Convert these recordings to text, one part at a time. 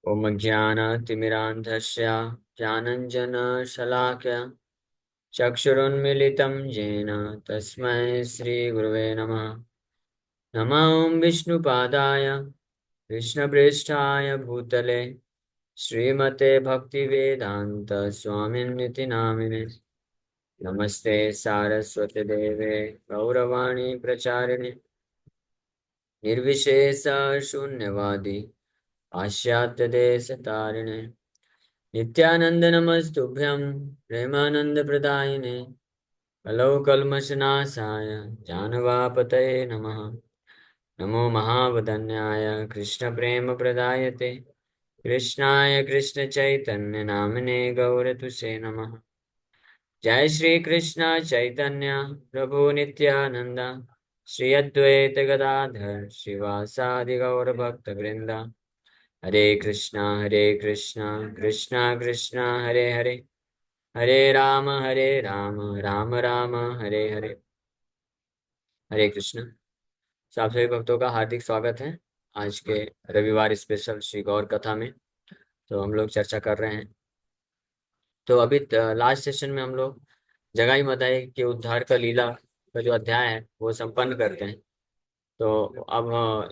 ॐ ज्ञानतिमिरान्धस्य ज्ञानञ्जनशलाकया चक्षुरुन्मीलितं येन तस्मै श्रीगुरवे नमः। नमः ॐ विष्णुपादाय कृष्णप्रेष्ठाय भूतले श्रीमते भक्तिवेदान्त स्वामिन्निति नामिने। नमस्ते सारस्वती देवे गौरवाणी प्रचारिणे निर्विशेष शून्यवादी पाश्चात्यदेशतारिणे नित्यानंद नमस्तुभ्यं प्रेमानंद प्रदायिने कलौकल्मषनाशाय जानवापतये नमः। नमो महावदन्याय कृष्ण प्रेम प्रदायते कृष्णाय कृष्ण चैतन्य नामने गौरतुसे नमः। जय श्री कृष्ण चैतन्य प्रभु नित्यानंद श्री अद्वैत गदाधर श्रीवासादि गौर भक्त वृंदा। हरे कृष्णा कृष्णा कृष्णा हरे हरे हरे राम राम राम हरे हरे। हरे कृष्ण। सब सभी भक्तों का हार्दिक स्वागत है आज के रविवार स्पेशल श्री गौर कथा में। तो हम लोग चर्चा कर रहे हैं। तो अभी लास्ट सेशन में हम लोग जगाई मदाई के उद्धार का लीला का जो अध्याय है वो संपन्न करते हैं। तो अब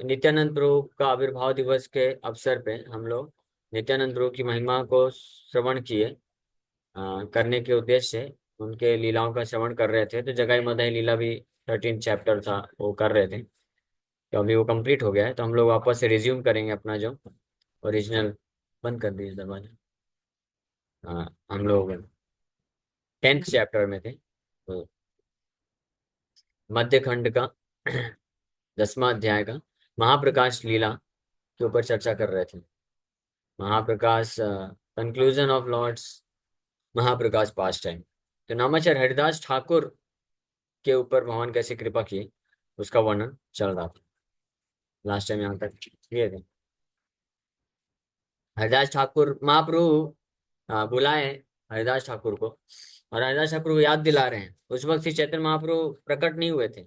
नित्यानंद प्रभु का आविर्भाव दिवस के अवसर पे हम लोग नित्यानंद प्रभु की महिमा को श्रवण किए करने के उद्देश्य से उनके लीलाओं का श्रवण कर रहे थे। तो जगाई मदाई लीला भी 13 चैप्टर था वो कर रहे थे। तो अभी वो कंप्लीट हो गया है तो हम लोग वापस से रिज्यूम करेंगे अपना जो ओरिजिनल। बंद कर दीजिए दरवाजा। हाँ, हम लोग 10th चैप्टर में थे। तो मध्य खंड का 10वां अध्याय का महाप्रकाश लीला के ऊपर चर्चा कर रहे थे। Mahaprakash conclusion of lord's Mahaprakash pastime. तो नामाचार्य हरिदास ठाकुर के ऊपर भगवान कैसे कृपा की उसका वर्णन चल रहा था। लास्ट टाइम यहाँ तक ये थे। हरिदास ठाकुर महाप्रभु बुलाए हरिदास ठाकुर को और हरिदास ठाकुर को याद दिला रहे हैं। उस वक्त श्री चैतन्य महाप्रभु प्रकट नहीं हुए थे।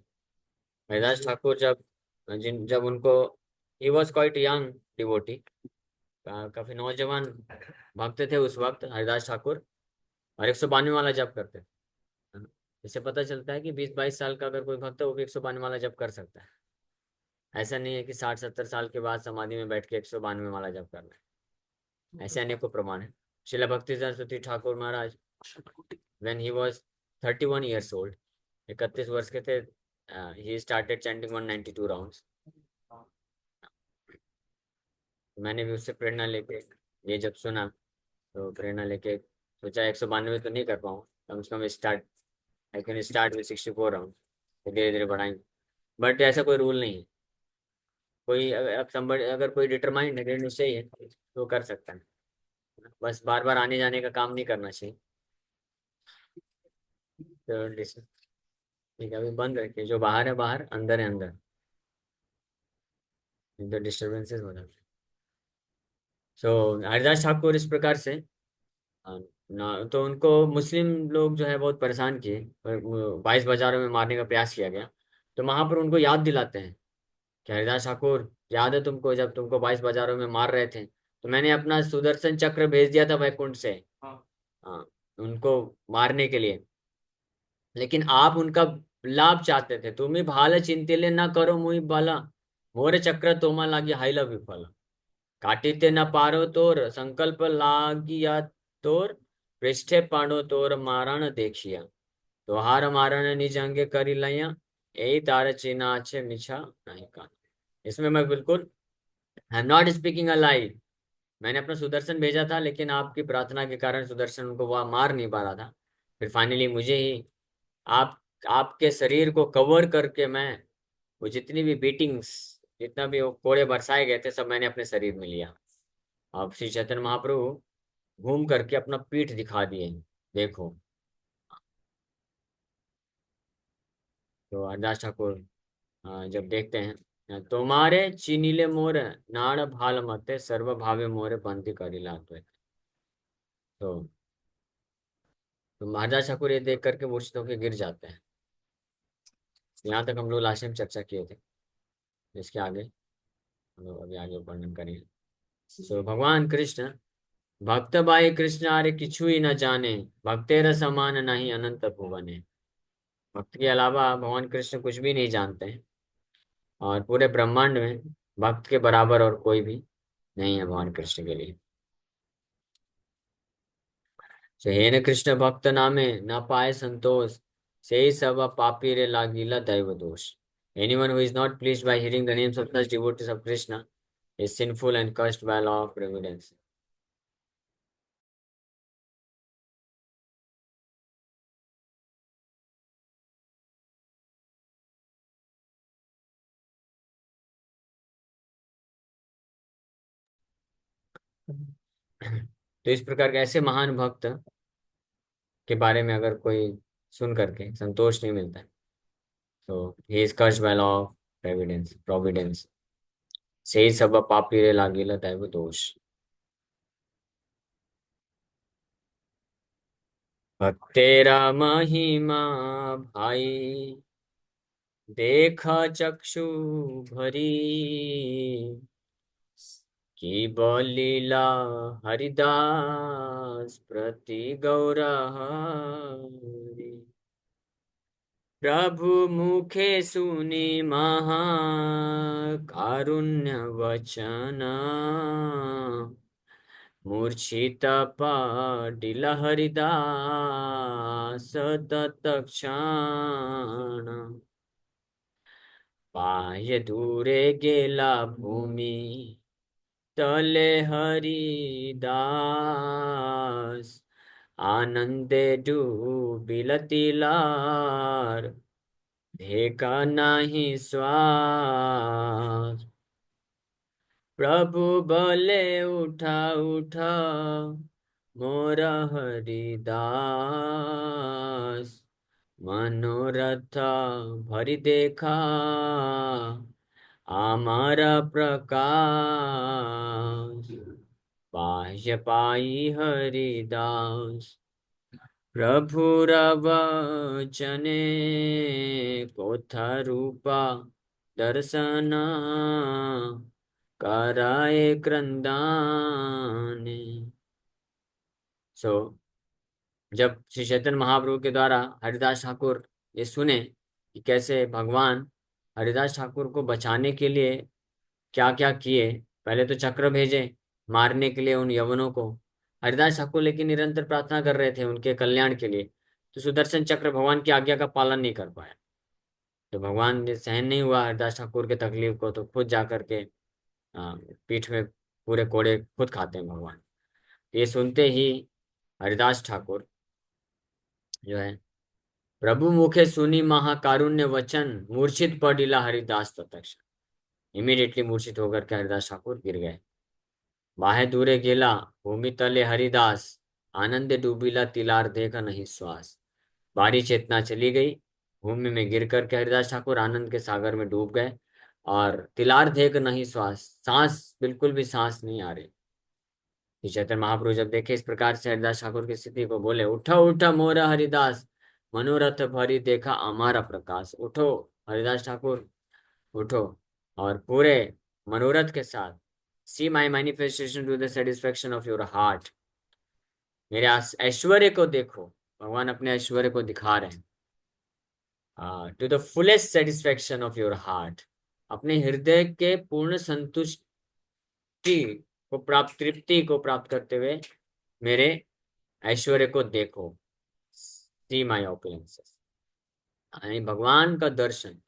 हरिदास ठाकुर जब उनको he was quite young devotee, काफी नौजवान भक्त थे उस वक्त हरिदास ठाकुर। और 192 वाला जप करते थे, है ना। इससे पता चलता है कि 20-22 साल का अगर कोई भक्त है वो भी 192 वाला जप कर सकता है। ऐसा नहीं है कि 60-70 साल के बाद समाधि में बैठ के 192 वाला जप करना है। ऐसे अनेकों प्रमाण है। शिला भक्ति सरस्वती ठाकुर महाराज when he was 31 years old, 31 वर्ष के थे, he started chanting 192 rounds। मैंने भी उससे प्रेरणा लेके ये जब सुना तो प्रेरणा लेके सोचा 192 तो नहीं कर पाऊँ, कम से कम start I can start with 64 round. तो धीरे धीरे बढ़ाएंगे। बट ऐसा कोई रूल नहीं है। कोई अगर कोई डिटरमाइंड है, दृढ़ निश्चयी है तो कर सकता है। बस बार बार आने जाने का काम नहीं करना चाहिए। तो ठीक है, अभी बंद रखिए। जो बाहर है बाहर, अंदर है अंदर। इधर डिस्टर्बेंसेस हो जाते हैं। सो हरिदास ठाकुर इस प्रकार से ना, तो उनको मुस्लिम लोग जो है बहुत परेशान किए। 22 बाजारों में मारने का प्रयास किया गया। तो महाप्रभु उनको याद दिलाते हैं कि हरिदास ठाकुर, याद है तुमको जब तुमको 22 बाजारों में मार रहे थे तो मैंने अपना सुदर्शन चक्र भेज दिया था वैकुंठ से, हाँ, उनको मारने के लिए। लेकिन आप उनका लाभ चाहते थे। तुम्ही भाल चिंतिले ना करो मुहि बाला, मोर चक्र तोमा लागी हाइला विफला। काटिते न पारो तोर संकल्प लागिया तोर, पृष्ठे पांडो तोर मारण देखिया। तोहार मारण निज अंगे करी लया, यही तार चिन्ह अच्छे मिछा नहीं का। इसमें मैं बिल्कुल आई एम नॉट स्पीकिंग अ लाई। मैंने अपना सुदर्शन भेजा था लेकिन आपकी प्रार्थना के कारण सुदर्शन उनको वह मार नहीं पा रहा था। फिर फाइनली मुझे ही आप आपके शरीर को कवर करके मैं वो जितनी भी बीटिंग्स, जितना भी वो कोड़े बरसाए गए थे सब मैंने अपने शरीर में लिया। अब श्री चैतन्य महाप्रभु घूम करके अपना पीठ दिखा दिए, देखो। तो हरदास ठाकुर जब देखते हैं, तुम्हारे चीनीले मोर नाड़ भाल मते सर्व भावे मोरे बंदी करी लाते। तो हरदास ठाकुर ये देख करके मूर्छित होकर गिर जाते हैं। यहाँ तक हम लोग लास्ट टाइम चर्चा किए थे। इसके आगे हम लोग अभी आगे वर्णन करेंगे। सो भगवान कृष्ण, भक्त बाई कृष्ण आरे किछु ही न जाने, भक्तेर समान नहीं अनंत भुवने। भक्त के अलावा भगवान कृष्ण कुछ भी नहीं जानते हैं, और पूरे ब्रह्मांड में भक्त के बराबर और कोई भी नहीं है भगवान कृष्ण के लिए। सो हे न कृष्ण भक्त नामे न पाए संतोष, से ही सब पापी रे लागिला दैव दोष। Anyone who is not pleased by hearing the names of such devotees of Krishna is sinful and cursed by law of providence. तो इस प्रकार के ऐसे महान भक्त के बारे में अगर कोई सुन करके संतोष नहीं मिलता है, तो he is cursed by law of Providence. से ही सब पापी रे लागिला दैव दोष। भक्तेरा महिमा भाई, देखा चक्षु भरी, की बोलीला हरिदास प्रति गौरहरि। प्रभु मुखे सुनी महा कारुण्य वचन, मूर्छित पडिल हरिदास तत्क्षण। बाह्य दूरे गेला भूमि, तले हरिदास, आनंदे डूबिल तिलार, भेका नाही श्वास। प्रभु बोले उठा उठा मोर हरिदास, मनोरथ भरि देखा आमार प्रकाश। बाह्य पाई हरिदास, प्रभुर वचने कोथा रूपा दर्शन, कराए क्रंदाने। सो जब श्री चैतन्य महाप्रभु के द्वारा हरिदास ठाकुर ये सुने कि कैसे भगवान हरिदास ठाकुर को बचाने के लिए क्या क्या किए, पहले तो चक्र भेजे मारने के लिए उन यवनों को। हरिदास ठाकुर लेकिन निरंतर प्रार्थना कर रहे थे उनके कल्याण के लिए, तो सुदर्शन चक्र भगवान की आज्ञा का पालन नहीं कर पाया। तो भगवान ने सहन नहीं हुआ हरिदास ठाकुर के तकलीफ को, तो खुद जा करके पीठ में पूरे कोड़े खुद खाते हैं भगवान। ये सुनते ही हरिदास ठाकुर जो है, प्रभु मुखे सुनी महाकारुण्य वचन, मूर्छित पडिला हरिदास तत्क्षण। इमीडिएटली मूर्छित होकर के हरिदास ठाकुर गिर गए। बाहे दूरे गेला भूमि तले हरिदास, आनंद डूबिला तिलार देखा नहीं श्वास। बारी चेतना चली गई, भूमि में गिर कर के हरिदास ठाकुर आनंद के सागर में डूब गए, और तिलार देख नहीं श्वास, सांस बिल्कुल भी सांस नहीं आ रही। श्री चैतन्य महाप्रभु जब देखे इस प्रकार से हरिदास ठाकुर की स्थिति को, बोले उठो उठो मोरा हरिदास, मनोरथ भरी देखा हमारा प्रकाश। उठो हरिदास ठाकुर, उठो और पूरे मनोरथ के साथ, see my manifestation to the satisfaction of your heart, मेरे ऐश्वर्य को देखो। भगवान अपने ऐश्वर्य को दिखा रहे हैं, to the fullest satisfaction of your heart, अपने हृदय के पूर्ण संतुष्टि को प्राप्त, तृप्ति को प्राप्त करते हुए मेरे ऐश्वर्य को देखो। सी माई ओपुलेंसेस, यानी भगवान का दर्शन,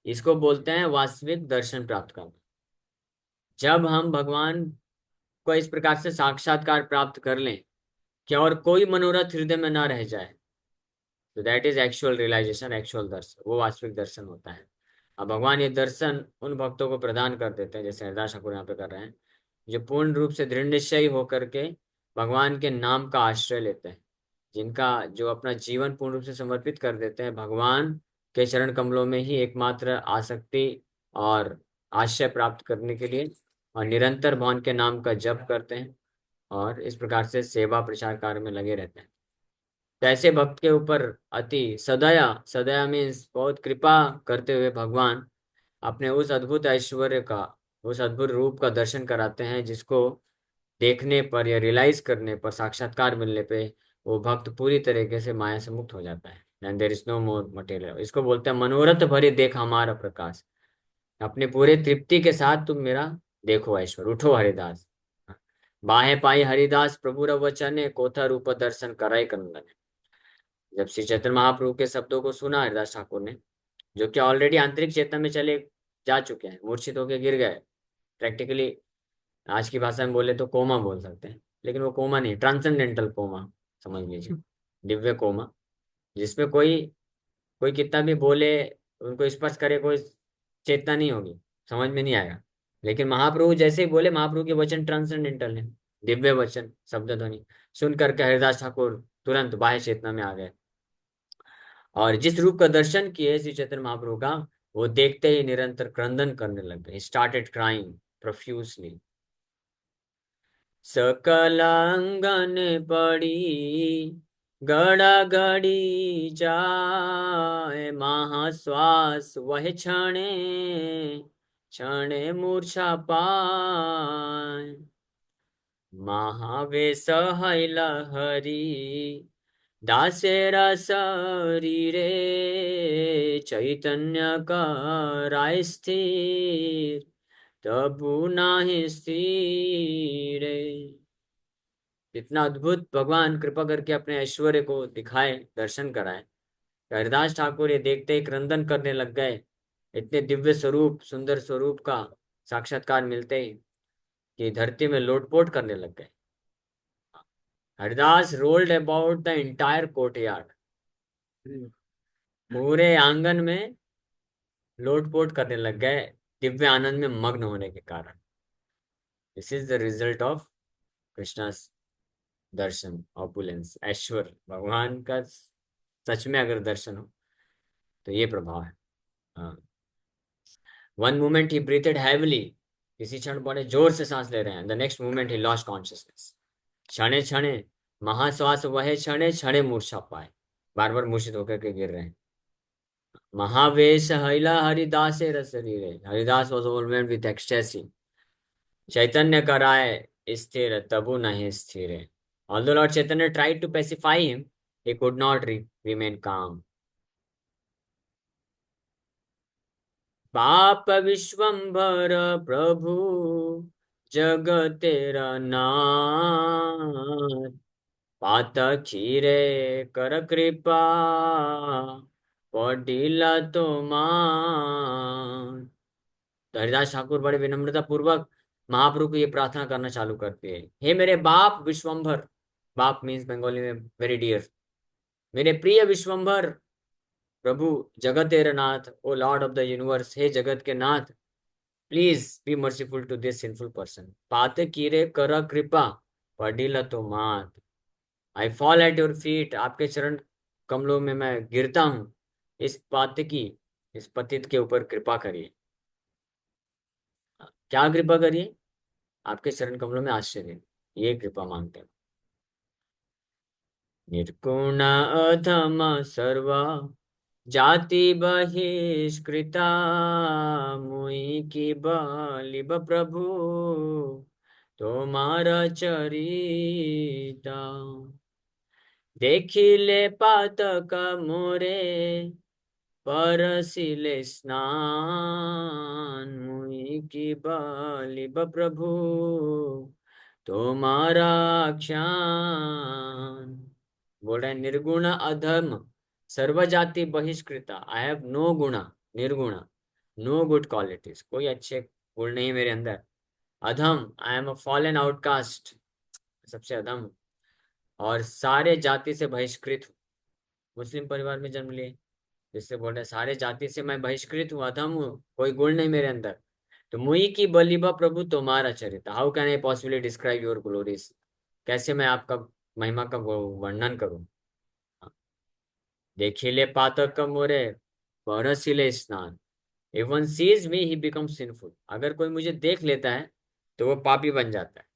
इसको बोलते हैं वास्तविक दर्शन प्राप्त करना। जब हम भगवान को इस प्रकार से साक्षात्कार प्राप्त कर लें कि और कोई मनोरथ हृदय में ना रह जाए, तो that is actual realisation, actual darshan, वो वास्तविक दर्शन होता है। अब भगवान ये दर्शन उन भक्तों को प्रदान कर देते हैं, जैसे हरिदास ठाकुर यहाँ पे कर रहे हैं, जो पूर्ण रूप से दृढ़ निश्चयी होकर के भगवान के नाम का आश्रय लेते हैं, जिनका जो अपना जीवन पूर्ण रूप से समर्पित कर देते हैं भगवान के चरण कमलों में ही एकमात्र आसक्ति और आश्रय प्राप्त करने के लिए, और निरंतर भगवान के नाम का जप करते हैं, और इस प्रकार से सेवा प्रचार कार्य में लगे रहते हैं। तो ऐसे भक्त के ऊपर अति सदया, सदया मीन्स बहुत कृपा करते हुए भगवान अपने उस अद्भुत ऐश्वर्य का उस अद्भुत रूप का दर्शन कराते हैं जिसको देखने पर या रियलाइज करने पर, साक्षात्कार मिलने पे वो भक्त पूरी तरीके से माया से मुक्त हो जाता है। And there is no more material. इसको बोलते हैं मनोरथ भरे देख हमारा प्रकाश। अपने पूरे तृप्ति के साथ तुम मेरा देखो ऐश्वर, उठो हरिदास। बाहे पाई हरिदास प्रभु र वचने, कोथा रूप दर्शन कराई कंदन। जब श्री चैतन्य महाप्रभु के शब्दों को सुना हरिदास ठाकुर ने, जो कि ऑलरेडी आंतरिक चेतना में चले जा चुके हैं, मूर्छित होकर गिर गए, प्रैक्टिकली आज की भाषा में बोले तो कोमा बोल सकते हैं, लेकिन वो कोमा नहीं, ट्रांसेंडेंटल कोमा समझ लीजिए, दिव्य कोमा, जिसमें कोई कोई कितना भी बोले, उनको स्पर्श करे, कोई चेतना नहीं होगी, समझ में नहीं आएगा। लेकिन महाप्रभु जैसे ही बोले, महाप्रभु के वचन ट्रांसेंडेंटल है, दिव्य वचन, शब्द ध्वनि सुन करके हरिदास ठाकुर तुरंत बाह्य चेतना में आ गए। और जिस रूप का दर्शन किए श्री चैतन्य महाप्रभु का, वो देखते ही निरंतर क्रंदन करने लग गए, स्टार्टेड क्राइंग प्रोफ्यूजली। सकल अंगन पड़ी गड़ा गड़ी जाए, महाश्वास वह क्षणे क्षणे मूर्छा पाए। महावेश है लहरी दासेरा शरीरे, चैतन्य कराय स्थिर तबु नाही स्थिर। इतना अद्भुत भगवान कृपा करके अपने ऐश्वर्य को दिखाए, दर्शन कराए, हरिदास ठाकुर ये देखते ही क्रंदन करने लग गए। इतने दिव्य स्वरूप, सुंदर स्वरूप का साक्षात्कार मिलते ही कि धरती में लोटपोट करने लग गए। Haridas rolled about the entire courtyard, पूरे आंगन में लोटपोट करने लग गए, दिव्य आनंद में मग्न होने के कारण। This is the result of Krishna darshan, opulence, ऐश्वर्य, भगवान का सच में अगर दर्शन हो तो ये प्रभाव है। हाँ। वन मोमेंट ही ब्रीथेड हैविली, किसी क्षण बड़े जोर से सांस ले रहे हैं, the next moment he lost consciousness. क्षणे क्षणे महाश्वास वह क्षणे क्षणे मूर्छा पाए, बार बार मूर्छित होकर के गिर रहे हैं। महावेश हैला हरिदास रसरीरे, Haridas was overwhelmed with ecstasy. Chaitanya कराए स्थिर तबु नहीं स्थिर। Although Lord Chaitanya tried to pacify him, he could not remain calm. पाप विश्वंभर प्रभु जगतेरा नाथ, पात खीरे कर कृपा पढ़िला तो मान। तो हरिदास ठाकुर बड़े विनम्रता पूर्वक महाप्रभु को ये प्रार्थना करना चालू करते हैं, हे मेरे बाप विश्वंभर, बाप मीन्स बंगाली में वेरी डियर, मेरे प्रिय विश्वंभर प्रभु जगतेर नाथ, O lord of the universe, हे जगत के नाथ, please be merciful to this sinful person. पाते कीरे कर कृपा पढ़िला तो मात, I fall at your feet, आपके चरण कमलों में मैं गिरता हूँ, इस पातकी, इस पतित के ऊपर कृपा करिए। क्या कृपा करिए? आपके चरण कमलों में आश्रय दें, ये कृपा मांगते हैं। निर्गुण अधम सर्व जाति बहिष्कृता, मुई की बलिब प्रभु तुम्हारा चरिता। देखिले पातक मोरे परसिले स्नान, मुई की बलिब प्रभु तुम्हारा ख्यान। बोल रहे हैं, निर्गुण अधम सर्व जाति बहिष्कृता, आई हैव नो गुणा, निर्गुणा, नो गुड क्वालिटीज, कोई अच्छे गुण नहीं मेरे अंदर। अधम, I am a fallen outcast, सबसे अधम, और सारे जाति से बहिष्कृत हूँ। मुस्लिम परिवार में जन्म लिए, जिससे बोल रहे सारे जाति से मैं बहिष्कृत हूँ, अधम हूँ, कोई गुण नहीं मेरे अंदर। तो मुई की बलिबा प्रभु तुम्हारा चरित्र, how can I possibly describe your glories, कैसे मैं आपका महिमा का वर्णन करूं। देखिले पातक मोरे परसिले स्नान, if one sees me he become sinful, अगर कोई मुझे देख लेता है तो वो पापी बन जाता है।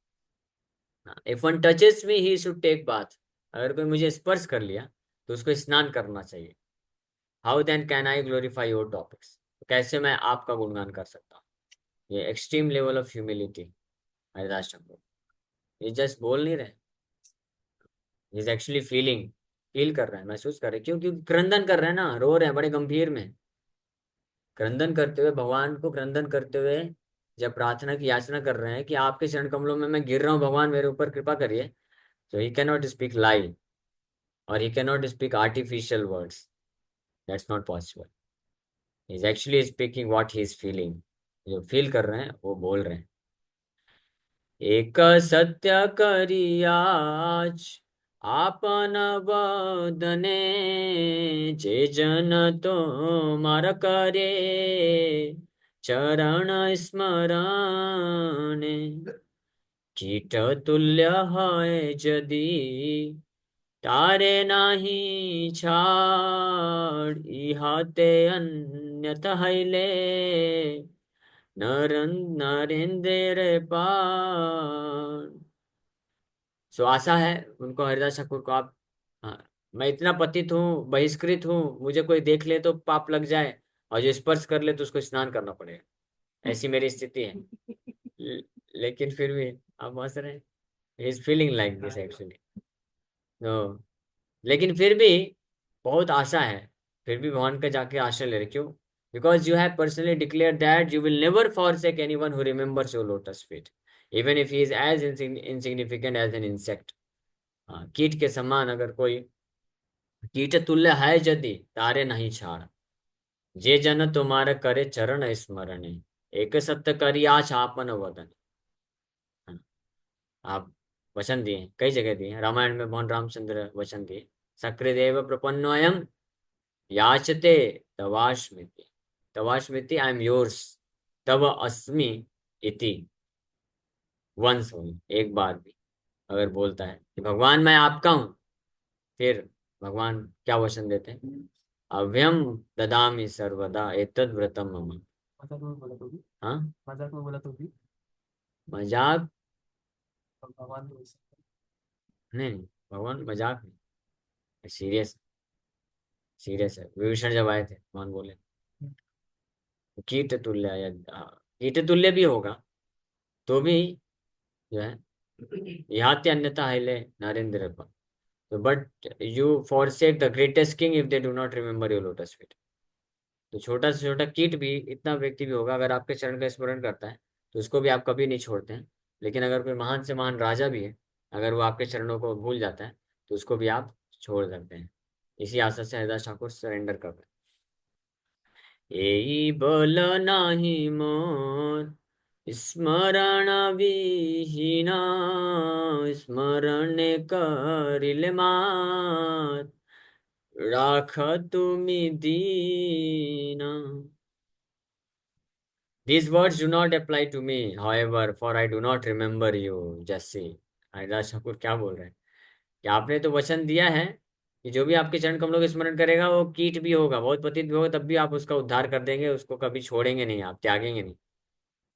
If one touches me he should take bath, अगर कोई मुझे स्पर्श कर लिया तो उसको स्नान करना चाहिए। How then can I glorify your topics, कैसे मैं आपका गुणगान कर सकता हूँ। ये extreme level of humility Haridas Thakur. ये जस्ट बोल नहीं रहे, इज एक्चुअली फीलिंग, फील कर रहे हैं, महसूस कर रहे हैं। क्यों? क्योंकि क्रंदन कर रहे हैं ना, रो रहे हैं बड़े गंभीर में। क्रंदन करते हुए, भगवान को क्रंदन करते हुए जब प्रार्थना की याचना कर रहे हैं कि आपके चरण कमलों में मैं गिर रहा हूँ, भगवान मेरे ऊपर कृपा करिए। So he cannot speak lie or he cannot speak artificial words. That's not possible. He's actually speaking what he is feeling. जो फील कर रहे हैं वो बोल रहे हैं। एक सत्य करियाच आपन वदने, जे जन तो मार करे चरण स्मरणे। कीट तुल्य है जदि तारे नाही छाड़, इहाते अन्यथ हैले नरेंद्र पार। सो आशा है उनको, हरिदास ठाकुर को आप, हाँ, मैं इतना पतित हूँ, बहिष्कृत हूँ, मुझे कोई देख ले तो पाप लग जाए, और जो स्पर्श कर ले तो उसको स्नान करना पड़ेगा, ऐसी मेरी स्थिति है। ल- लेकिन फिर भी आप हंस रहे हैं। He is feeling like this actually. No, लेकिन फिर भी बहुत आशा है। फिर भी भगवान का जाके आश्रय ले रहे, क्यों? Because you have personally declare that you will never forsake anyone who remembers your lotus feet, even if he is as insignificant as an insect। हाँ, कीट के समान अगर कोई, कीट तुल्य है यदि तारे नहीं छाड़, जे जन तुम्हारे करे चरण स्मरण, एक सत्य करिया छापन वदन। हाँ, आप वचन दिए, कई जगह दिए हैं। रामायण में भगवान रामचंद्र वचन दिए, सकृदेव प्रपन्नोयम याचते तवास्मिति, तवास्मिति आई एम योर्स, तव अस्मि इति। वंस ओनली, एक बार भी अगर बोलता है कि भगवान मैं आपका हूं, फिर भगवान क्या वचन देते हैं? अभ्यम ददामि सर्वदा एतद् व्रतम मम। मजाक में बोला तो भी, हाँ, मजाक में बोला तो भी मजाक भगवान बोल सकते नहीं, नहीं, भगवान मजाक नहीं, सीरियस, सीरियस है। विभीषण जब आए थे, भगवान बोले हैं। कीट तुल्य कीट तुल्य भी होगा तो भी जो है, याते अन्यथा हिले नरेंद्र पर। तो but you forsake the greatest king if they do not remember your lotus feet. तो छोटा से छोटा कीट भी, इतना व्यक्ति भी होगा, अगर आपके चरण का स्मरण करता है तो उसको भी आप कभी नहीं छोड़ते हैं। लेकिन अगर कोई महान से महान राजा भी है, अगर वो आपके चरणों को भूल जाता है तो उसको भी आप छोड़ सकते हैं। इसी आशा से हरिदास ठाकुर सरेंडर कर रहे हैं। यही बल नाही मोर स्मरण विहीना, स्मरण करिले मात राख तुमी दीना। These words do not apply to me, however, for I do not remember you, जैसे हरिदास ठाकुर क्या बोल रहे हैं कि आपने तो वचन दिया है कि जो भी आपके चरण कमलों का स्मरण करेगा वो कीट भी होगा, बहुत पतित भी होगा, तब भी आप उसका उद्धार कर देंगे, उसको कभी छोड़ेंगे नहीं, आप त्यागेंगे नहीं।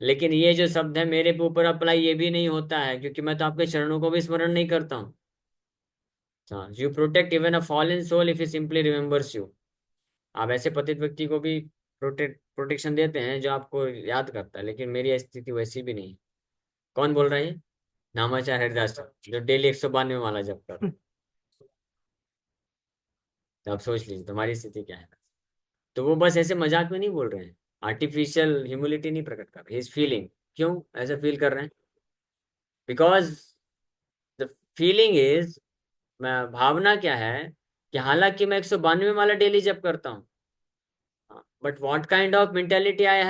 लेकिन ये जो शब्द है मेरे पे ऊपर अप्लाई ये भी नहीं होता है, क्योंकि मैं तो आपके चरणों को भी स्मरण नहीं करता हूँ। You protect even a fallen soul if he simply remembers you. आप ऐसे पतित व्यक्ति को भी प्रोटेक्शन देते हैं जो आपको याद करता है, लेकिन मेरी स्थिति वैसी भी नहीं है। कौन बोल रहा है ये? नामाचार हरिदास ठाकुर, जो डेली 192 माला जप कर रहे हैं। तो आप सोच लीजिए तुम्हारी स्थिति क्या है। तो वो बस ऐसे मजाक में नहीं बोल रहे हैं, आर्टिफिशियल ह्यूमिलिटी नहीं प्रकट कर रहे, इज फीलिंग। क्यों ऐसे फील कर रहे हैं? बिकॉज द फीलिंग इज, मैं भावना क्या है कि हालांकि मैं 192 माला डेली जप करता हूँ, but what kind of mentality I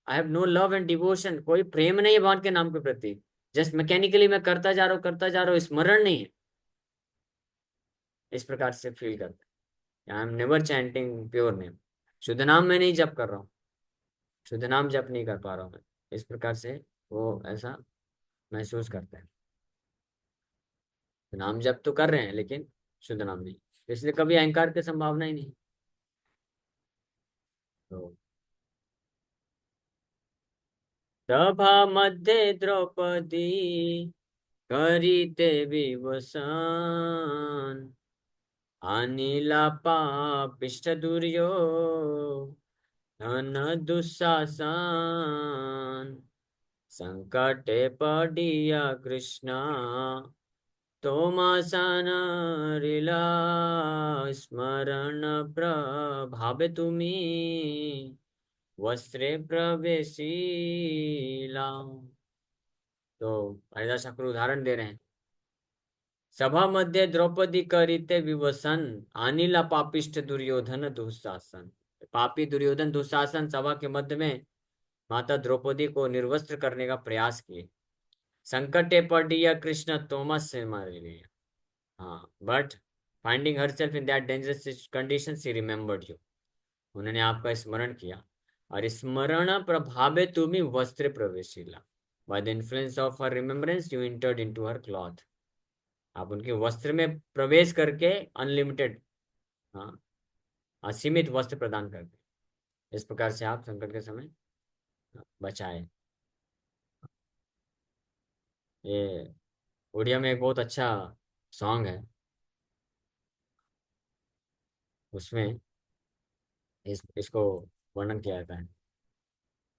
have no love and devotion, कोई प्रेम नहीं है भगवान के नाम के प्रति। जस्ट मैकेनिकली मैं करता जा रहा हूँ, करता जा रहा हूँ, स्मरण नहीं है। इस प्रकार से फील करते हैं। I am never chanting pure name, शुद्ध नाम में नहीं जप कर रहा हूँ, शुद्ध नाम जप नहीं कर पा रहा हूँ मैं। इस प्रकार से वो ऐसा महसूस करते हैं। तो नाम जप तो कर रहे हैं लेकिन शुद्ध नाम नहीं, तो इसलिए कभी अहंकार की संभावना ही नहीं। तो सभा मध्य द्रौपदी करीते विवसन, अनिला पापिष्ट दुर्यो धन दुःशासन संकटे पड़िया कृष्णा तोमासनरिला स्मरण प्रभावे तुमी वस्त्रे प्रवेशिला। तो हरिदास ठाकुर उदाहरण दे रहे हैं। सभा मध्य द्रौपदी करिते विवसन अनिला पापिष्ट दुर्योधन दुशासन। पापी दुर्योधन दुशासन सभा के मध्य में माता द्रौपदी को निर्वस्त्र करने का प्रयास किए। संकटे पड़िया कृष्ण तोमस से मार लिया। हाँ, but finding herself in that dangerous condition she remembered you. उन्होंने आपका स्मरण किया और स्मरण प्रभावे तुम्हें वस्त्र प्रवेशिला। By the influence of her remembrance you entered into her cloth. आप उनके वस्त्र में प्रवेश करके अनलिमिटेड, हाँ, असीमित वस्त्र प्रदान करते। इस प्रकार से आप संकट के समय बचाए। ये उड़िया में एक बहुत अच्छा सॉन्ग है, उसमें इसको वर्णन किया जाता है।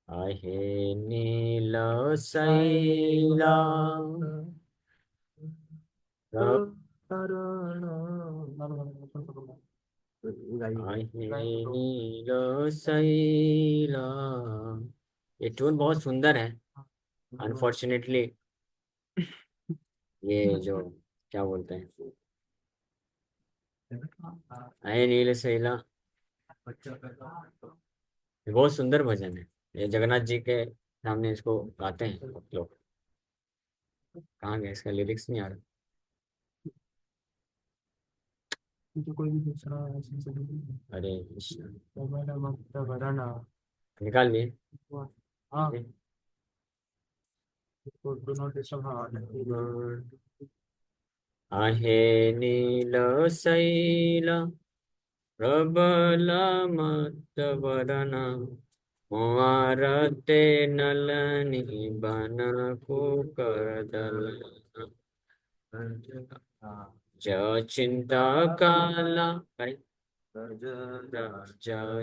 आहे नील शैला करण आहे नील शैला। ये ट्यून बहुत सुंदर है। अनफॉर्चुनेटली ये जो क्या बोलते हैं, आहे नील शैला, ये बहुत सुंदर भजन है। ये जगन्नाथ जी के सामने इसको गाते हैं आप लोग। कहाँ गए, इसका लिरिक्स नहीं आ रहा। तो कोई भी दूसरा ऐसे से नहीं। अरे कृष्ण, तो मैंने मत वरना निकाल लिए। हाँ, तो डू नॉट डिस्टर्ब। हाँ, आहे नील शैल प्रबल मत्तवदन कुंवरते नलनि बन कुकरदल चिंता काला,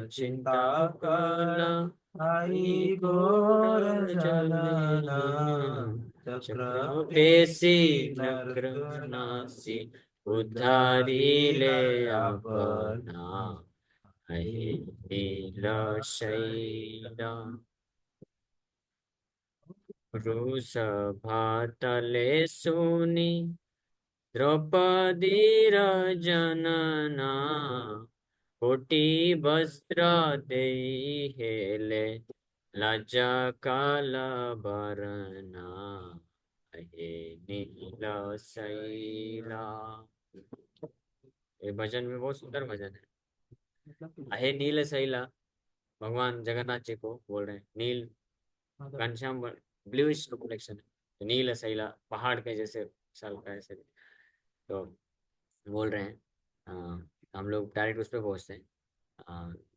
चिंता काला आई घोर घोर जलना चक्र चक्र पेशी नर नक्र नासी नासी उद्धारी उद्धारी ले लय अपना। अपना। अहि नील शैला वृषभा तले सुनी द्रौपदी जनना कोटि वस्त्र देई हेले लज्जा कालबरना। हे नील शैला। ये भजन में बहुत सुंदर भजन मतलब है। हे नील शैला, भगवान जगन्नाथ जी को बोल रहे हैं। नील मतलब घनश्याम ब्लूइश कॉम्प्लेक्शन है, तो नील शैला पहाड़ के जैसे विशाल का ऐसे, तो बोल रहे हैं। हम लोग डायरेक्ट उस पर पहुंचते हैं।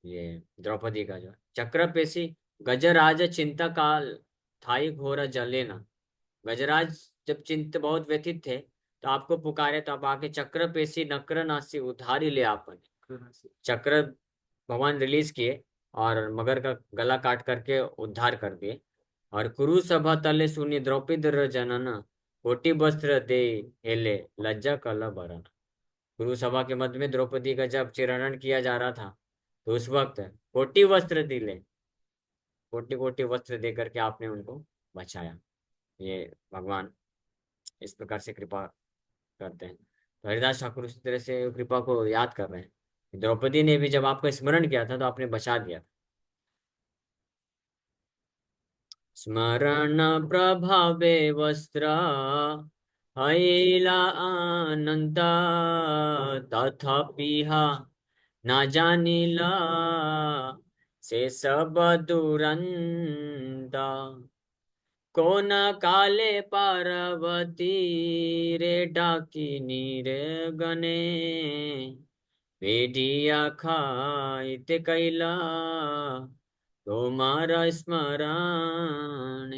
ये द्रौपदी का जो चक्र पेशी गजराज चिंता काल थाई घोर जलेना। गजराज जब चिंत बहुत व्यथित थे तो आपको पुकारे, तो आप आके चक्र पेशी नक्र नासी उधारी ले आपने। चक्र भगवान रिलीज किए और मगर का गला काट करके उद्धार कर दिए। और कुरु सभा तले सुनी द्रौपदी जनना कोटि वस्त्र दे हेले लज्जा कल बरन। कुरु सभा के मध्य में द्रौपदी का जब चिरण किया जा रहा था, तो उस वक्त कोटि वस्त्र दिले, कोटि कोटि वस्त्र दे करके आपने उनको बचाया। ये भगवान इस प्रकार से कृपा करते हैं। तो हरिदास ठाकुर उसी तरह से कृपा को याद कर रहे हैं। द्रौपदी ने भी जब आपका स्मरण किया था तो आपने बचा दिया था। स्मरण प्रभावे वस्त्र हईला अनंत तथापि ना जानिला से सब दुरंत। कोन काले पार्वती रे डाकिनी रे गणे भेड़िया खाइत कैला तुम्हारा स्मरण।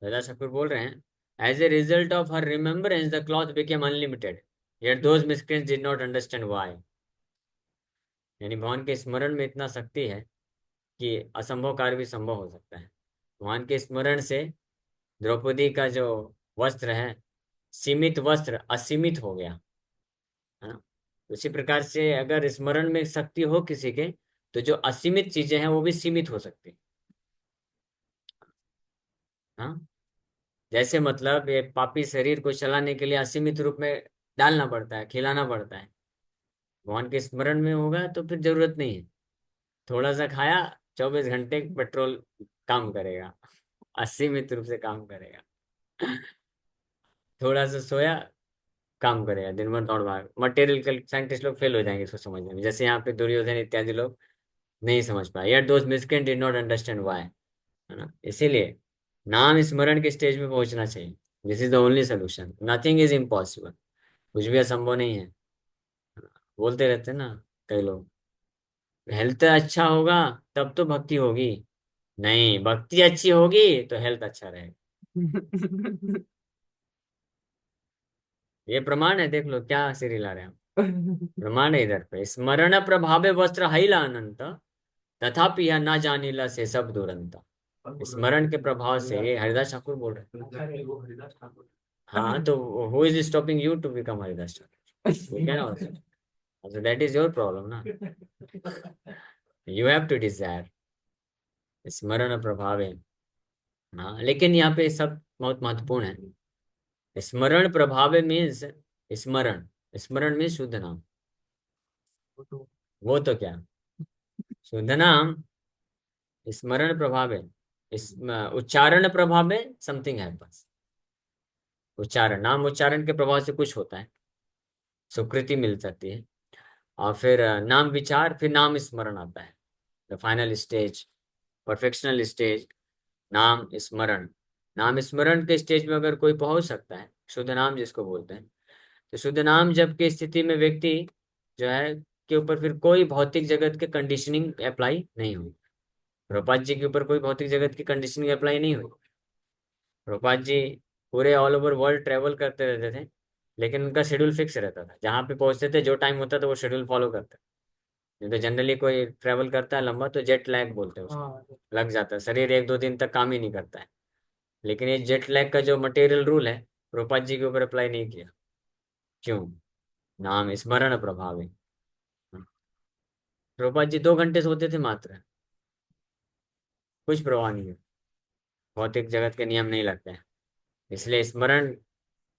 दादा ठाकुर बोल रहे हैं, as a result of her remembrance the cloth became unlimited, yet those miscreants did not understand why। यानी भगवान के स्मरण में इतना शक्ति है कि असंभव कार्य भी संभव हो सकता है। भगवान के स्मरण से द्रौपदी का जो वस्त्र है, सीमित वस्त्र असीमित हो गया, है ना। उसी प्रकार से अगर स्मरण में शक्ति हो किसी के, तो जो असीमित चीजें हैं वो भी सीमित हो सकती, हाँ। जैसे मतलब ये पापी शरीर को चलाने के लिए असीमित रूप में डालना पड़ता है, खिलाना पड़ता है। भगवान के स्मरण में होगा तो फिर जरूरत नहीं है। थोड़ा सा खाया, 24 घंटे पेट्रोल काम करेगा, असीमित रूप से काम करेगा। थोड़ा सा सोया, काम करेगा, दिन भर दौड़ भाग। मटेरियल साइंटिस्ट लोग फेल हो जाएंगे इसको समझने में, जैसे यहाँ पे दुर्योधन इत्यादि लोग नहीं समझ पाए, यार those miscreant did not understand why, है ना। इसीलिए नाम स्मरण के स्टेज में पहुंचना चाहिए। This is the only solution, nothing is impossible. कुछ भी असंभव नहीं है। बोलते रहते हैं ना कई लोग, हेल्थ अच्छा होगा तब तो भक्ति होगी। नहीं, भक्ति अच्छी होगी तो हेल्थ अच्छा रहेगा। ये प्रमाण है, देख लो क्या सिरी ला रहे हैं हम। प्रमाण है इधर पे, स्मरण प्रभावे वस्त्र हईला अनंत, तथापि यह ना जानिला से सब दुरंत। स्मरण के प्रभाव से, ये हरिदास ठाकुर बोल रहे हैं। हाँ तो who is stopping you to become Haridas Thakur? You can also, that is your problem ना। यू हैव टू डिजायर स्मरण प्रभाव है। हाँ, लेकिन यहाँ पे सब बहुत महत्वपूर्ण है। स्मरण प्रभाव मीन्स, स्मरण, स्मरण मीन्स शुद्ध नाम। वो तो क्या, शुद्ध नाम स्मरण प्रभाव है। इस उच्चारण प्रभाव में समथिंग है बस। उच्चारण, नाम उच्चारण के प्रभाव से कुछ होता है, स्वीकृति मिल सकती है। और फिर नाम विचार, फिर नाम स्मरण आता है, the final stage, perfectional stage, नाम स्मरण। नाम स्मरण के स्टेज में अगर कोई पहुंच सकता है, शुद्ध नाम जिसको बोलते हैं, तो शुद्ध नाम जब की स्थिति में व्यक्ति जो है के ऊपर फिर कोई भौतिक जगत के कंडीशनिंग अप्लाई नहीं हुई। प्रभुपाद जी के ऊपर कोई भौतिक जगत की कंडीशनिंग अप्लाई नहीं हुई। प्रभुपाद जी पूरे ऑल ओवर वर्ल्ड ट्रेवल करते रहते थे, लेकिन उनका शेड्यूल फिक्स रहता था। जहाँ पे पहुंचते थे जो टाइम होता था वो शेड्यूल फॉलो करते। नहीं तो जनरली कोई ट्रेवल करता है लंबा तो जेट लैग बोलते हैं उसको, लग जाता है, शरीर 1-2 दिन तक काम ही नहीं करता है। लेकिन ये जेट लैग का जो मटेरियल रूल है, प्रभुपाद जी के ऊपर अप्लाई नहीं किया। क्यों? नाम स्मरण प्रभाव है। प्रभुपाद जी 2 घंटे सोते थे मात्र, कुछ प्रभाव नहीं है, भौतिक जगत के नियम नहीं लगते हैं। इसलिए स्मरण,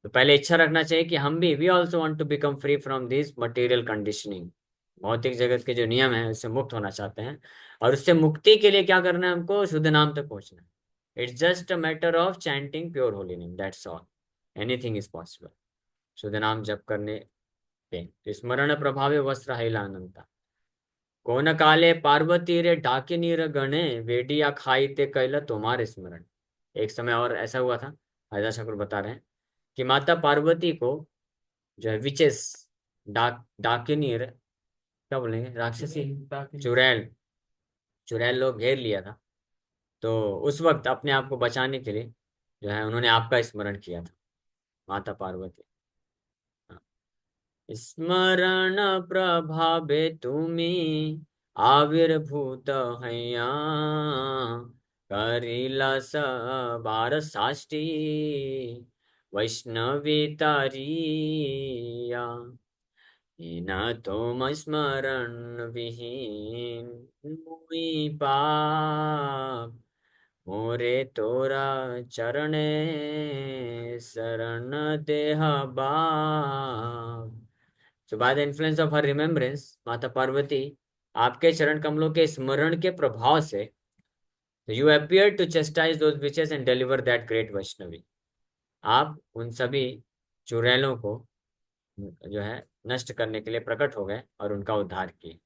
तो पहले इच्छा रखना चाहिए कि हम भी, we also want to become free from this material conditioning. भौतिक जगत के जो नियम है उससे मुक्त होना चाहते हैं। और उससे मुक्ति के लिए क्या करना है हमको? शुद्ध नाम तक पहुंचना है। It's just a matter of chanting pure holy name, that's all. Anything is possible शुद्ध नाम जप करने पे। तो स्मरण प्रभावे वस्त्र हिलानंता, कौन काले पार्वती रे डाकिनी रे गणे, वेडिया खाई ते कैला तुम्हारे स्मरण। एक समय और ऐसा हुआ था, हरिदास ठाकुर बता रहे हैं कि माता पार्वती को जो है विचेस, डाकिनी, क्या बोलेंगे, राक्षसी, चुड़ैल, चुड़ैल लोग घेर लिया था। तो उस वक्त अपने आप को बचाने के लिए जो है उन्होंने आपका स्मरण किया था, माता पार्वती। हाँ। स्मरण प्रभावे तुमी आविर्भूत हैया, करिला बार साष्टी वैष्णवी तारिया, हीना तुम स्मरण विहीन मुई पाप, मोरे तोरा चरणे शरण देह बाप। So by the influence of her remembrance, माता पार्वती आपके चरण कमलों के स्मरण के प्रभाव से, you appeared to chastise those witches and deliver that great Vaishnavi. आप उन सभी चुड़ैलों को जो है नष्ट करने के लिए प्रकट हो गए और उनका उद्धार किए,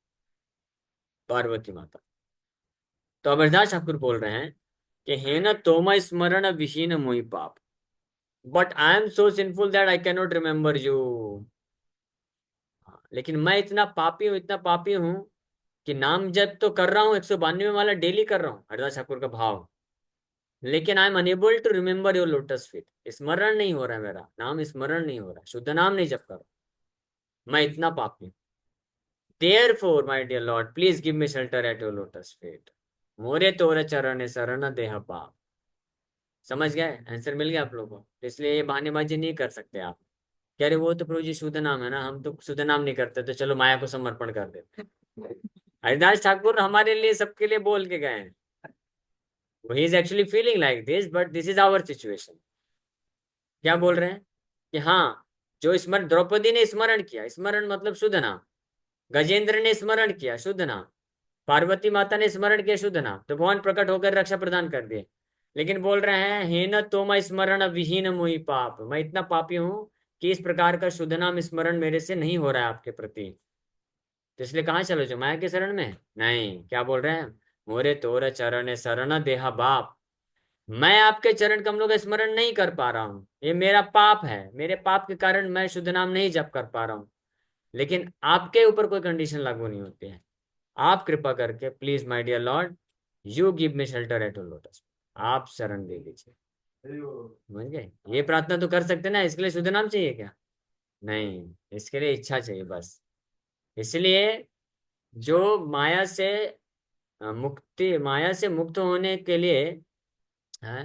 पार्वती माता। तो अमरदास ठाकुर बोल रहे हैं कि हे न तोमा स्मरण विहीन मोहि पाप, but I am so sinful that I can not remember you. लेकिन मैं इतना पापी हूँ, इतना पापी हूँ कि नाम जप तो कर रहा हूँ, 192 वाला डेली कर रहा हूँ, हरिदास ठाकुर का भाव, लेकिन I am unable to remember your lotus feet. स्मरण नहीं हो रहा है, मेरा नाम स्मरण नहीं हो रहा, शुद्ध नाम नहीं जप कर रहा, मैं इतना पापी हूँ। Therefore my dear lord please give me shelter at your lotus feet. मोरे तोर चरण शरण देह पाप। समझ गए, आंसर मिल गया आप लोगों को। तो इसलिए ये बहानेबाजी नहीं कर सकते आप। कह रहे वो तो प्रभु जी शुद्ध नाम है ना, हम तो शुद्ध नाम नहीं करते, तो चलो माया को समर्पण कर देते। हरिदास ठाकुर हमारे लिए, सबके लिए बोल के गए हैं। He is actually feeling like this, but this is our situation. क्या बोल रहे हैं कि हाँ, जो स्मरण, द्रौपदी ने स्मरण किया, स्मरण मतलब शुद्ध नाम। गजेंद्र ने स्मरण किया, शुद्ध नाम। पार्वती माता ने स्मरण किया, शुद्ध नाम। तो भगवान प्रकट होकर रक्षा प्रदान कर दिए। लेकिन बोल रहे हैं, हे न तो मैं स्मरण विहीन मुई पाप, मैं इतना पापी हूं कि इस प्रकार का शुद्ध नाम स्मरण मेरे से नहीं हो रहा है आपके प्रति। तो इसलिए कहाँ चलो, जो माया के शरण में नहीं। क्या बोल रहे हैं, मोरे तोर चरण शरण देहा बाप। मैं आपके चरण कमलों का स्मरण नहीं कर पा रहा हूँ, ये मेरा पाप है, मेरे पाप के कारण मैं शुद्ध नाम नहीं जप कर पा रहा हूँ। लेकिन आपके ऊपर कोई कंडीशन लागू नहीं होती है। आप कृपा करके please my dear lord, you give me shelter at your lotus. आप शरण दे दीजिए। समझ गए, ये प्रार्थना तो कर सकते ना, इसके लिए शुद्ध नाम चाहिए क्या? नहीं, इसके लिए इच्छा चाहिए बस। इसलिए जो माया से मुक्ति, माया से मुक्त होने के लिए है,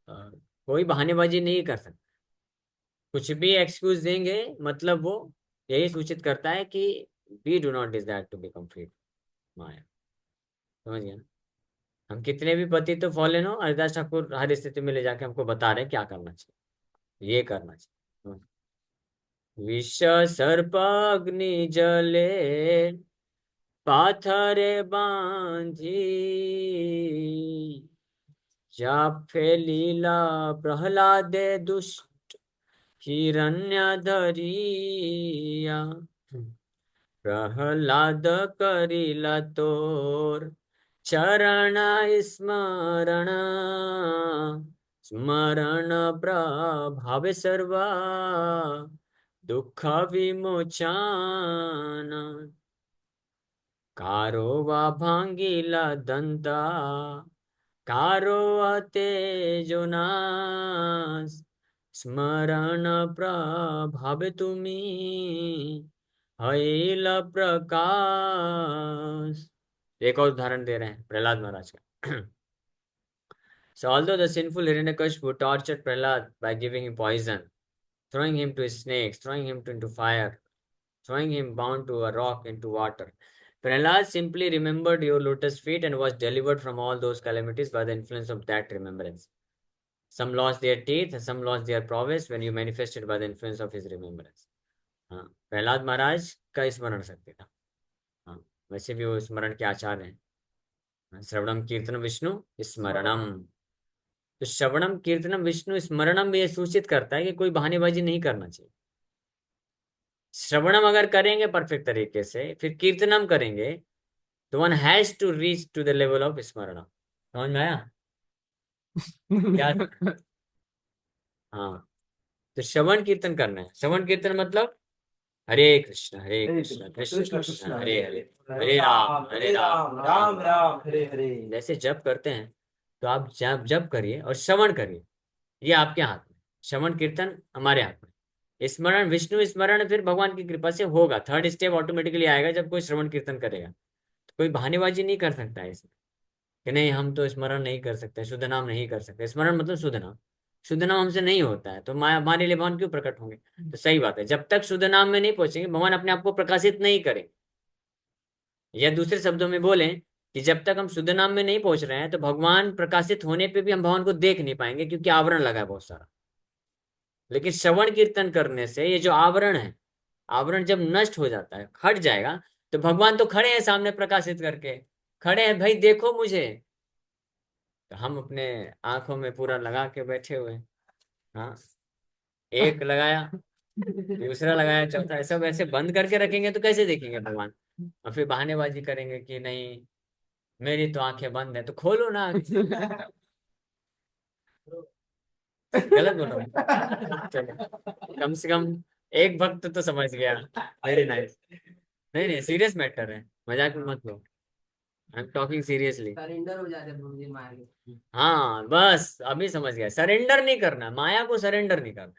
कोई बहानेबाजी नहीं कर सकता। कुछ भी एक्सक्यूज देंगे, मतलब वो यही सूचित करता है कि we do not desire to become free maya. समझ गया ना? हम कितने भी पति तो फॉलन हो, हरिदास ठाकुर हर स्थिति में ले जाके हमको बता रहे हैं क्या करना चाहिए, ये करना चाहिए। विष सर्प अग्नि जले पाथरे बांधी, जाफे लीला प्रहलादे दुष्ट हिरण्यधरिया। प्रहलाद करिला तोर चरण स्मरण, स्मरण प्रभावे सर्वा दुःख विमोचन। कारो वा भांगिला दंता, कारो तेजो नाश, स्मरण प्रभावे तुम्ही हईल प्रकाश। एक और उदाहरण दे रहे हैं प्रहलाद महाराज का। So although the sinful Hiranyakashipu tortured Prahlad by giving him poison, throwing him to snakes, throwing him into fire, throwing him bound to a rock into water, Prahlad simply remembered your lotus feet and was delivered from all those calamities by the influence of that remembrance. Some lost their teeth, some lost their prowess when you manifested by the influence of his remembrance. हाँ, प्रहलाद महाराज का स्मरण शक्ति था। हाँ, वैसे भी वो स्मरण के आचार्य हैं। हाँ, श्रवणम कीर्तनम विष्णु स्मरणम। तो श्रवणम कीर्तनम विष्णु स्मरणम भी ये सूचित करता है कि कोई बहानेबाजी नहीं करना चाहिए। श्रवणम अगर करेंगे परफेक्ट तरीके से, फिर कीर्तनम करेंगे, तो one has to reach to the level of स्मरण। समझ में आया क्या? हाँ, तो श्रवण कीर्तन करना है। श्रवण कीर्तन मतलब हरे कृष्ण कृष्ण कृष्ण कृष्ण कृष्ण हरे हरे हरे, हरे, हरे राम हरे राम राम राम हरे हरे। जैसे जप करते हैं, तो आप जप जप करिए और श्रवण करिए। ये आपके हाथ में, श्रवण कीर्तन हमारे हाथ में। स्मरण, विष्णु स्मरण फिर भगवान की कृपा से होगा। थर्ड स्टेप ऑटोमेटिकली आएगा जब कोई श्रवण कीर्तन करेगा। तो कोई बहानेबाजी नहीं कर सकता है इसमें कि नहीं हम तो स्मरण नहीं कर सकते, शुद्ध नाम नहीं कर सकते। स्मरण मतलब शुद्ध नाम, शुद्ध नाम हमसे नहीं होता है, तो माया हमारे लिए भगवान क्यों प्रकट होंगे? तो सही बात है, जब तक शुद्ध नाम में नहीं पहुंचेंगे भगवान अपने आप को प्रकाशित नहीं करेंगे। या दूसरे शब्दों में बोलें कि जब तक हम शुद्ध नाम में नहीं पहुंच रहे हैं, तो भगवान प्रकाशित होने पे भी हम भगवान को देख नहीं पाएंगे, क्योंकि आवरण लगा है बहुत सारा। लेकिन श्रवण कीर्तन करने से ये जो आवरण है, आवरण जब नष्ट हो जाता है, हट जाएगा, तो भगवान तो खड़े हैं सामने प्रकाशित करके, खड़े हैं भाई देखो मुझे। तो हम अपने आंखों में पूरा लगा के बैठे हुए हैं। हाँ, एक लगाया, दूसरा लगाया, चौथा, सब ऐसे बंद करके रखेंगे तो कैसे देखेंगे भगवान? और फिर बहानेबाजी करेंगे कि नहीं मेरी तो आंखें बंद है, तो खोलो ना आंखें। गलत बोल रहा हूँ? चलो, कम से कम एक भक्त तो समझ गया। Very nice. नहीं नहीं, सीरियस मैटर है, मजाक में मत लो। I am talking seriously. Surrender हो जाते प्रभु जी माया के। हाँ बस अभी समझ गया, सरेंडर नहीं करना, माया को सरेंडर नहीं करना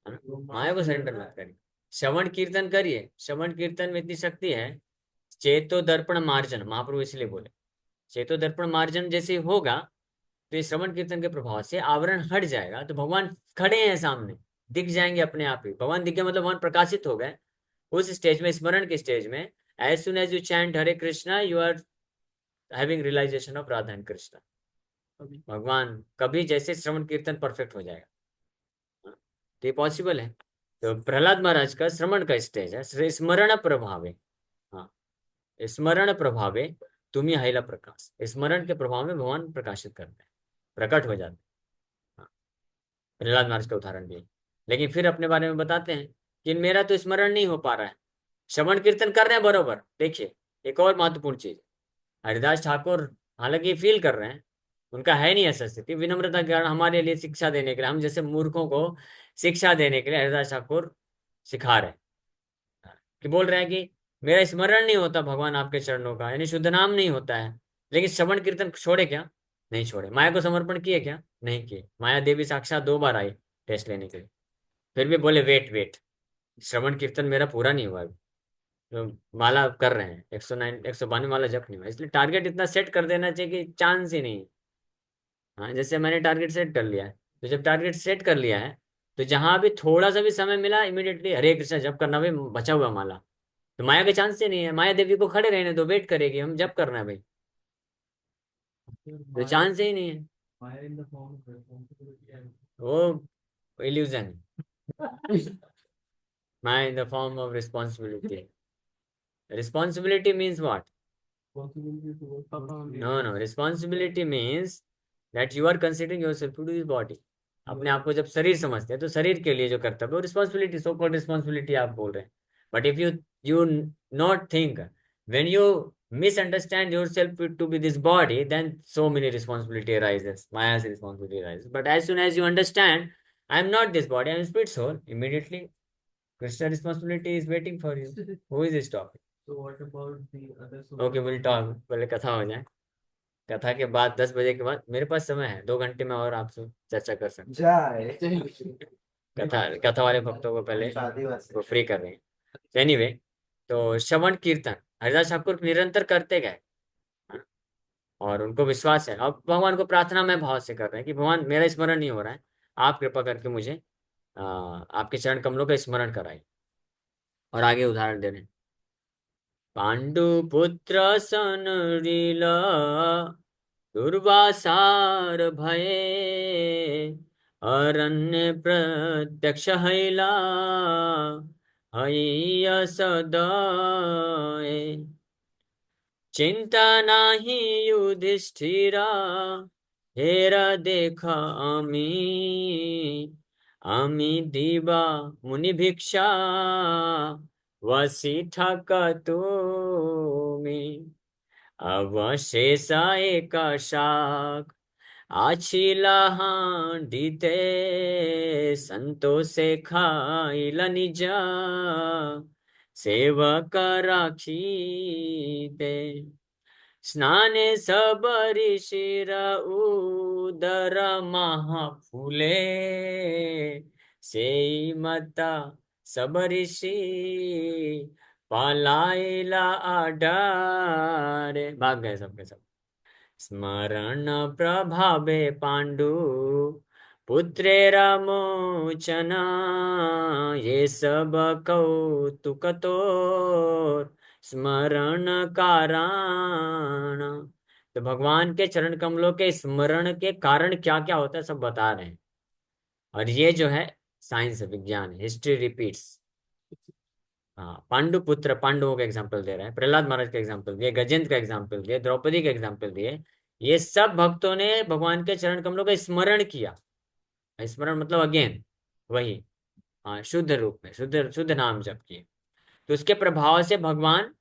है ना? माया को सरेंडर मत करिए। श्रवण कीर्तन करिए, श्रवण कीर्तन में इतनी शक्ति है। चेतो दर्पण मार्जन, महाप्रभु इसलिए बोले। चेतो दर्पण मार्जन जैसे होगा, तो ये श्रवण कीर्तन के प्रभाव से आवरण हट जाएगा, तो भगवान खड़े हैं सामने, दिख जाएंगे अपने आप ही। भगवान दिख गए मतलब भगवान प्रकाशित हो गए। उस स्टेज में, स्मरण के स्टेज में, as soon as you chant Hare Krishna, you are having realization of Radha and Krishna. अभी भगवान कभी जैसे श्रवण कीर्तन परफेक्ट हो जाएगा। हाँ, तो ये पॉसिबल है। तो प्रहलाद महाराज का श्रवण का स्टेज है, स्मरण प्रभावे। हाँ, स्मरण प्रभावे तुम हैला प्रकाश, स्मरण के प्रभाव में भगवान प्रकाशित करते हैं, प्रकट हो जाते हैं। हाँ, प्रहलाद महाराज का उदाहरण दिए। लेकिन फिर अपने बारे में बताते हैं कि मेरा तो स्मरण नहीं हो पा रहा है। श्रवण कीर्तन कर रहे हैं बरोबर। देखिए, एक और महत्वपूर्ण चीज, हरिदास ठाकुर हालांकि फील कर रहे हैं, उनका है नहीं ऐसा स्थिति, विनम्रता के कारण हमारे लिए शिक्षा देने के लिए, हम जैसे मूर्खों को शिक्षा देने के लिए हरिदास ठाकुर सिखा रहे हैं। कि बोल रहे हैं कि मेरा स्मरण नहीं होता भगवान आपके चरणों का, यानी शुद्ध नाम नहीं होता है। लेकिन श्रवण कीर्तन छोड़े क्या? नहीं छोड़े। माया को समर्पण किए क्या? नहीं किए। माया देवी साक्षात 2 बार आई टेस्ट लेने के लिए, फिर भी बोले वेट वेट, श्रवण कीर्तन मेरा पूरा नहीं हुआ अभी। तो माला कर रहे हैं, 109 192 माला जप नहीं हुआ, इसलिए टारगेट इतना सेट कर देना चाहिए कि चांस ही नहीं। हाँ, जैसे मैंने टारगेट सेट कर लिया है, तो जब टारगेट सेट कर लिया है, तो जहां भी थोड़ा सा भी समय मिला, इमिडिएटली हरे कृष्णा जप करना भाई, बचा हुआ माला। तो माया के चांस ही नहीं है, माया देवी को खड़े रहने दो, वेट करेगी, हम जप करना है भाई। तो माया चांस ही नहीं है। Maya in the form of responsibility and वो इल्यूजन है। Maya in the form of responsibility. Responsibility means what? responsibility towards no no, responsibility means that you are considering yourself to do this body. अपने आप को जब शरीर समझते हैं, तो शरीर के लिए जो कर्तव्य, वो रिस्पॉन्सिबिलिटी, सो कॉल्ड रिस्पॉन्सिबिलिटी आप बोल रहे हैं। But if you not think, when you misunderstand yourself to be this body, then so many responsibility arises, maya's responsibility arises. But as soon as you understand, I am not this body, I am spirit soul, immediately Krishna responsibility is waiting for you. Who is this topic? so what about the other Okay, we'll talk, पहले कथा हो जाए। कथा के बाद 10 बजे के बाद मेरे पास समय है, 2 घंटे में और आपसे चर्चा कर सकते हैं। कथा कथा वाले भक्तों को पहले वो फ्री कर रहे हैं। एनीवे, तो श्रवण कीर्तन हरिदास ठाकुर निरंतर करते गए, और उनको विश्वास है। अब भगवान को प्रार्थना में भाव से कर रहे हैं कि भगवान मेरा स्मरण नहीं हो रहा है, आप कृपा करके मुझे आपके चरण कमलों का स्मरण कराइए। और आगे उदाहरण दे रहे हैं, पांडुपुत्र सनरील दुर्वासार भये, अरण्य प्रत्यक्ष हैला हय सदय, चिंता नाही युधिष्ठिरा, हेरा देखा आमी, आमी दिवा मुनि भिक्षा, वसिष्ठ तुमी, अवशेषा एका शाक, आछिला हांडीते, संतोषे खाइला निजा, सेवक राखी दे, स्नाने सबरी शिर उदर महाफुले, सेई मता सबरिषि, पालाइला आडारे, भाग गए सबके सब। स्मरण प्रभावे पांडु पुत्रेर मोचना, ये सब कौतुक तोर स्मरण कारण। तो भगवान के चरण कमलों के स्मरण के कारण क्या क्या होता है सब बता रहे हैं। और ये जो है साइंस है, विज्ञान है, हिस्ट्री रिपीट्स। हाँ, पांडु पुत्र, पांडवों का एग्जाम्पल दे रहे हैं, प्रहलाद महाराज का एग्जाम्पल दिए, गजेंद्र का एग्जाम्पल दिए, द्रौपदी का एग्जाम्पल दिए। ये सब भक्तों ने भगवान के चरण कमलों का स्मरण किया। स्मरण मतलब अगेन वही, हाँ, शुद्ध रूप में, शुद्ध शुद्ध नाम जप किए। तो उसके प्रभाव से भगवान,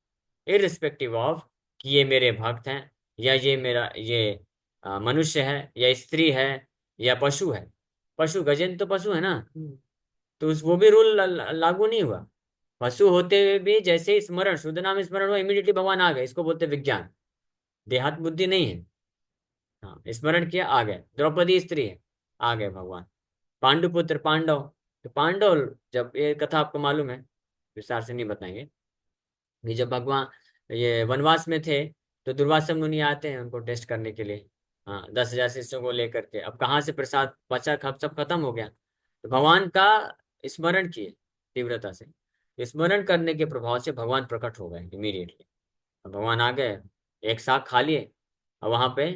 इररिस्पेक्टिव ऑफ कि ये मेरे भक्त हैं, या ये मेरा ये मनुष्य है, या स्त्री है, या पशु है। पशु, गजेंद्र तो पशु है ना, तो उस वो भी रूल लागू नहीं हुआ। पशु होते हुए भी जैसे ही स्मरण, शुद्ध नाम स्मरण हुआ, इमीडिएटली भगवान आ गए। इसको बोलते विज्ञान, देहात बुद्धि नहीं है। हाँ, स्मरण किया आ गए। द्रौपदी स्त्री है, आ गए भगवान। पांडुपुत्र, पांडव, तो पांडव, जब ये कथा आपको मालूम है, विस्तार से नहीं बताएंगे, कि जब भगवान ये वनवास में थे, तो दुर्वासा मुनि आते हैं उनको टेस्ट करने के लिए। हाँ, 10,000 शिष्यों को लेकर के, अब कहाँ से प्रसाद बचा, कब सब खत्म हो गया, तो भगवान का स्मरण किए तीव्रता से। स्मरण करने के प्रभाव से भगवान प्रकट हो गए इमीडिएटली। भगवान आ गए, एक साथ खा लिए, और वहां पे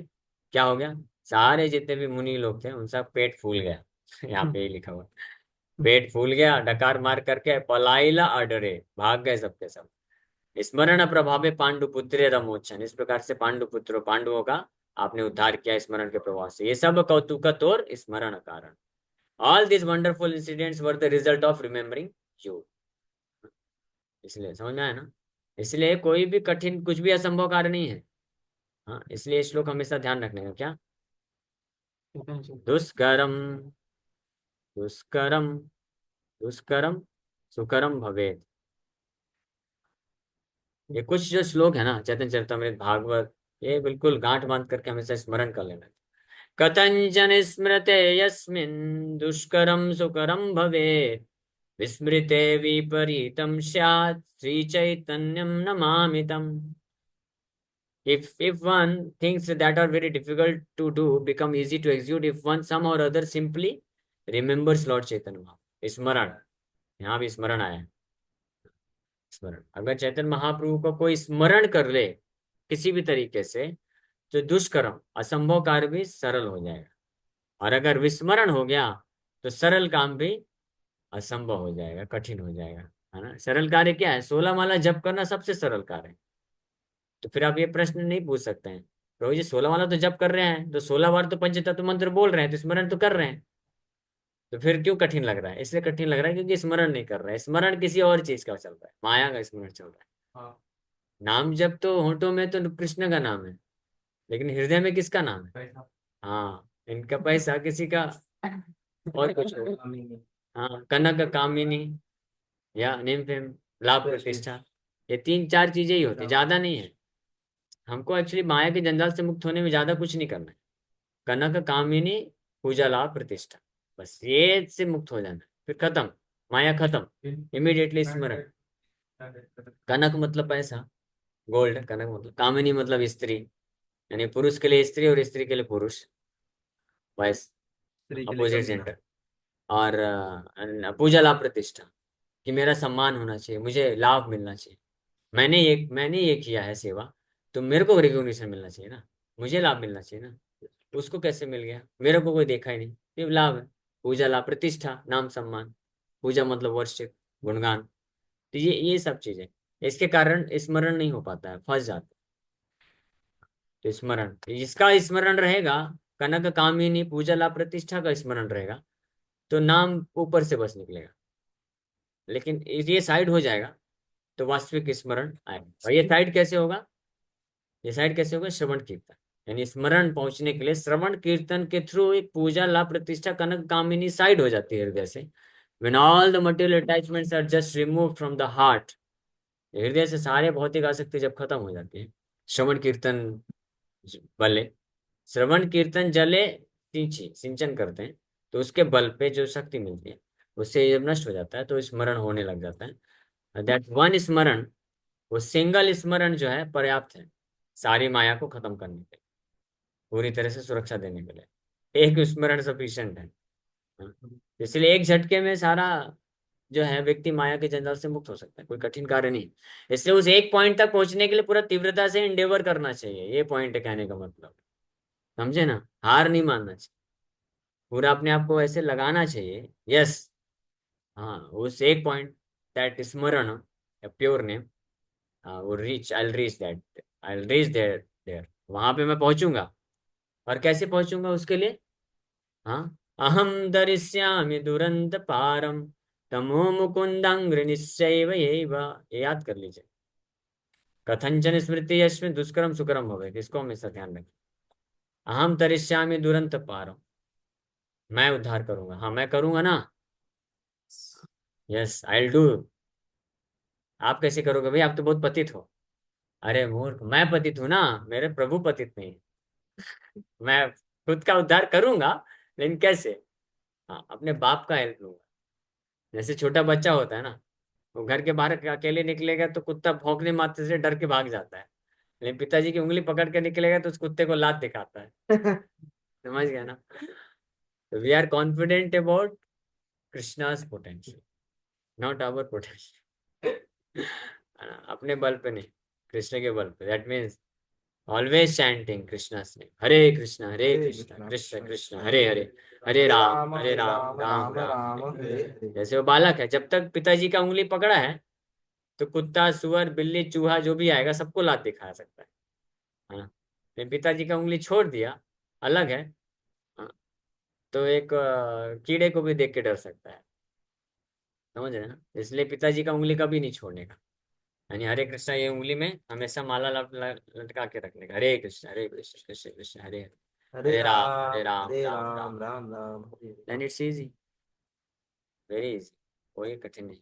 क्या हो गया, सारे जितने भी मुनि लोग थे उन सब पेट फूल गया। यहाँ पे ही लिखा हुआ, पेट फूल गया, डकार मार करके पलाइला अडरे, भाग गए सबके सब। स्मरण प्रभावे पांडुपुत्रे रमोचन, इस प्रकार से पांडुपुत्रों, पांडवों का आपने उद्धार किया स्मरण के प्रभाव से। ये सब कौतुक और स्मरण कारण। All this wonderful incidents were the result of remembering you. इसलिए समझ में आया ना, इसलिए कोई भी कठिन, कुछ भी असंभव कार्य नहीं है। हाँ, इसलिए ये श्लोक हमेशा ध्यान रखने का क्या, कहते हैं सर। दुष्करम, दुष्करम, दुष्करम सुकरम भवेत्। ये कुछ जो श्लोक है ना चैतन्य चरितमृत भागवत, ये बिल्कुल गांठ बांध करके हमेशा स्मरण कर लेना। कथंचन स्मृते यस्मिन् दुष्करम सुकरम भवेत्, विस्मृते विपरीतम स्यात् श्री चैतन्यम नमामि तम्। If one things that are very difficult to do become easy to execute, if one some or other simply remembers Lord Chaitanya Mahaprabhu, स्मरण, यहाँ भी स्मरण आया है। स्मरण, अगर चैतन्य महाप्रभु को कोई स्मरण कर ले किसी भी तरीके से, तो दुष्कर्म असंभव कार्य भी सरल हो जाएगा। और अगर विस्मरण हो गया तो सरल काम भी असंभव हो जाएगा, कठिन हो जाएगा। है ना, सरल कार्य क्या है, 16 माला जप करना सबसे सरल कार्य है। तो फिर आप ये प्रश्न नहीं पूछ सकते हैं, प्रभु जी 16 माला तो जप कर रहे हैं, तो 16 बार तो पंचतत्व मंत्र बोल रहे हैं, तो स्मरण तो कर रहे हैं, तो फिर क्यों कठिन लग रहा है। इसलिए कठिन लग रहा है क्योंकि स्मरण नहीं कर रहा है, स्मरण किसी और चीज का चल रहा है, माया का स्मरण चल रहा है। हाँ। नाम जप तो होठों में तो कृष्ण का नाम है, लेकिन हृदय में किसका नाम है। पैसा। हाँ, इनका पैसा किसी का और कुछ हो। हाँ, कनक कामिनी या निम फेम, लाभ प्रतिष्ठा, ये 3-4 चीजें ही होती, ज्यादा नहीं है। हमको एक्चुअली माया के जंजाल से मुक्त होने में ज्यादा कुछ नहीं करना है। कनक कामिनी, पूजा लाभ प्रतिष्ठा, बस ये से मुक्त हो जाना है, फिर खत्म, माया खत्म, इमीडिएटली स्मरण। कनक मतलब पैसा, गोल्ड, कनक मतलब, कामिनी मतलब स्त्री, यानी पुरुष के लिए स्त्री और स्त्री के लिए पुरुष, वाइस स्त्री के लिए अपोजिट कन्या। जेंडर। और पूजा लाभ प्रतिष्ठा, कि मेरा सम्मान होना चाहिए, मुझे लाभ मिलना चाहिए, मैंने ये किया है सेवा, तो मेरे को रिकॉग्निशन मिलना चाहिए ना, मुझे लाभ मिलना चाहिए ना। उसको कैसे मिल गया, मेरे को कोई देखा ही नहीं, ये लाभ है। पूजा लाभ प्रतिष्ठा, नाम सम्मान, पूजा मतलब वर्शिप, गुणगान, तो ये सब चीजें, इसके कारण स्मरण नहीं हो पाता है, फंस जाते हैं। तो स्मरण, जिसका स्मरण रहेगा, कनक कामिनी पूजा लाभ प्रतिष्ठा का स्मरण रहेगा, तो नाम ऊपर से बस निकलेगा। लेकिन ये साइड हो जाएगा तो वास्तविक स्मरण आएगा। और ये साइड कैसे होगा, ये साइड कैसे होगा, श्रवण कीर्तन, यानी स्मरण पहुंचने के लिए श्रवण कीर्तन के थ्रू एक पूजा लाभ प्रतिष्ठा कनक कामिनी साइड हो जाती है हृदय से। when all the material attachments are just removed from the heart, हृदय से सारे भौतिक आसक्ति जब खत्म हो जाती है, श्रवण कीर्तन बले, श्रवण कीर्तन जले सिंची, सिंचन करते हैं, तो उसके बल पे जो शक्ति मिलती है, उससे जब नष्ट हो जाता है तो स्मरण होने लग जाता है। दैट वन स्मरण, वो सिंगल स्मरण जो है पर्याप्त है सारी माया को खत्म करने के लिए, पूरी तरह से सुरक्षा देने के लिए एक स्मरण सफिशिएंट है। हाँ? इसलिए एक झटके में सारा जो है व्यक्ति माया के जंजाल से मुक्त हो सकता है, कोई कठिन कार्य नहीं। इसलिए उस एक पॉइंट तक पहुंचने के लिए पूरा तीव्रता से इंडेवर करना चाहिए, ये पॉइंट है कहने का मतलब, समझे ना, हार नहीं मानना चाहिए, पूरा अपने आप को ऐसे लगाना चाहिए। यस, हाँ, उस एक पॉइंट, दैट स्मरण, प्योर नेम, वो reach, I will reach there, there, वहां पे मैं पहुंचूंगा। और कैसे पहुंचूंगा उसके लिए, हाँ, अहम दरिष्यामि दुरंत पारम, तमो मुकुंदंग्र निश्चैव यैव, ये याद कर लीजिए। कथंचन स्मृति यस्मिन् दुष्करम सुकरम भवेत्, इसको हमेशा ध्यान रखें। अहम तरिष्यामि दुरंत पारम, मैं उद्धार करूंगा, हाँ मैं करूंगा ना, यस आई विल डू। आप कैसे करोगे भाई, आप तो बहुत पतित हो। अरे मूर्ख, मैं पतित हूं ना, मेरे प्रभु पतित नहीं है। मैं खुद का उद्धार करूंगा, लेकिन कैसे, हाँ, अपने बाप का हेल्प लूंगा। जैसे छोटा बच्चा होता है ना, वो घर के बाहर अकेले निकलेगा तो कुत्ता भौंकने मात्र से डर के भाग जाता है, लेकिन पिताजी की उंगली पकड़ के निकलेगा तो उस कुत्ते को लात दिखाता है। समझ गया ना? तो we are confident about Krishna's potential, not our potential. अपने बल पे नहीं, कृष्ण के बल पे। That means always chanting Krishna's name, Hare Hare Krishna Krishna Krishna Krishna Krishna Krishna Hare Hare Hare, Hare, Hare Ram Hare Hare Ram Ram Ram Ram Ram Ram Hare Hare Hare. Hare. जैसे वो बालक है, जब तक पिताजी का उंगली पकड़ा है तो कुत्ता, सुअर, बिल्ली, चूहा जो भी आएगा सबको लात दिखा सकता है ना? लेकिन पिताजी का उंगली छोड़ दिया, अलग है। हाँ, तो एक कीड़े को भी देख के डर सकता है। समझ रहे हैं ना? इसलिए पिताजी का उंगली कभी नहीं छोड़ने का। यानी हरे कृष्णा ये उंगली में हमेशा माला लटका के रखने का। Hare Krishna Krishna Krishna Hare Hare, Hare Ram Hare Ram Ram. Ram Ram Ram Hare Hare. Then it's easy, very easy, कोई कठिन नहीं।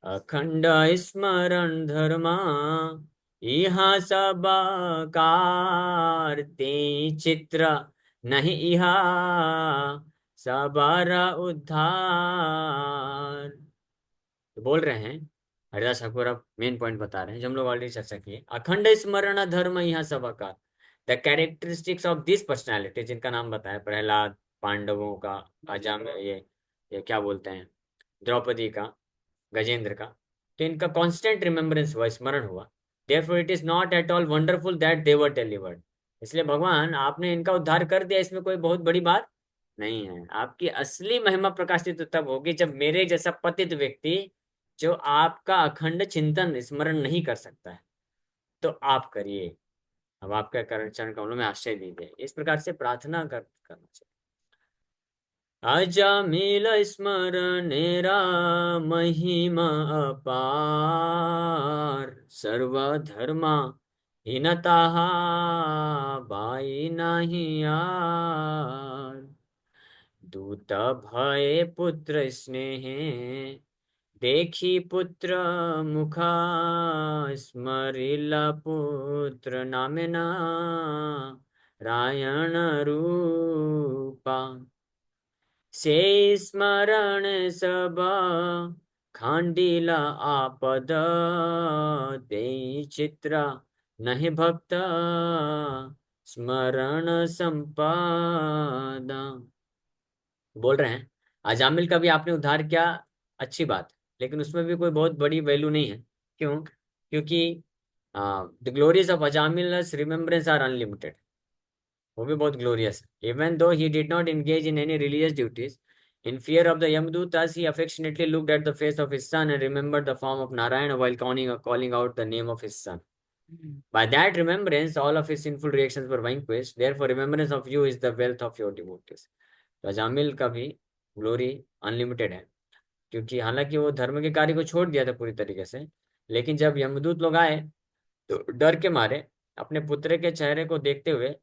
अखंड स्मरण धर्मा, इहा सब कारते चित्र, नहीं इहा सबर उद्धार। तो बोल रहे हैं हरिदास ठाकुर, अब मेन पॉइंट बता रहे हैं जो हम लोग ऑलरेडी चर्चा किए। अखंड स्मरण धर्म यहाँ सब का, the characteristics of this personality, जिनका नाम बताया, प्रहलाद, पांडवों का, अजाम, ये क्या बोलते हैं, द्रौपदी का, गजेंद्र का, तो इनका कांस्टेंट रिमेम्बरेंस हुआ, स्मरण हुआ। Therefore it is not at all wonderful that they were delivered. इसलिए भगवान आपने इनका उद्धार कर दिया, इसमें कोई बहुत बड़ी बात नहीं है। आपकी असली महिमा प्रकाशित तो तब होगी जब मेरे जैसा पतित व्यक्ति, जो आपका अखंड चिंतन स्मरण नहीं कर सकता है, तो आप करिए। अब आपका करण चरण कमलों में आश्रय दीजिए, इस प्रकार से प्रार्थना करना चाहिए। अजामिल स्मरणेरा महिमा अपार, सर्वधर्मा हीनताः बाई नाही आर। दूत भय पुत्र स्नेहे, देखी पुत्र मुखा, स्मरिला पुत्र नामेना रायण रूपा। से स्मरण सब खांडिला आपद, देई चित्र नहीं भक्त स्मरण संपादा। बोल रहे हैं अजामिल का भी आपने उद्धार किया, अच्छी बात है, लेकिन उसमें भी कोई बहुत बड़ी वैल्यू नहीं है। क्यों? क्योंकि the glories of Ajamil remembrance are unlimited, वो भी बहुत ग्लोरियस है। Even though he did not engage in any religious duties, in fear of the Yamdutas, he affectionately looked at the face of his son and remembered the form of Narayana while calling out the name of his son. By that remembrance, all of his sinful reactions were vanquished. Therefore, remembrance of you is the wealth of your devotees. तो अजामिल का भी glory unlimited है, क्योंकि हालांकि वो धर्म के कार्य को छोड़ दिया था पूरी तरीके से, लेकिन जब यमदूत लोग आए तो डर के मारे अपने पुत्र के चेहरे को देखते हुए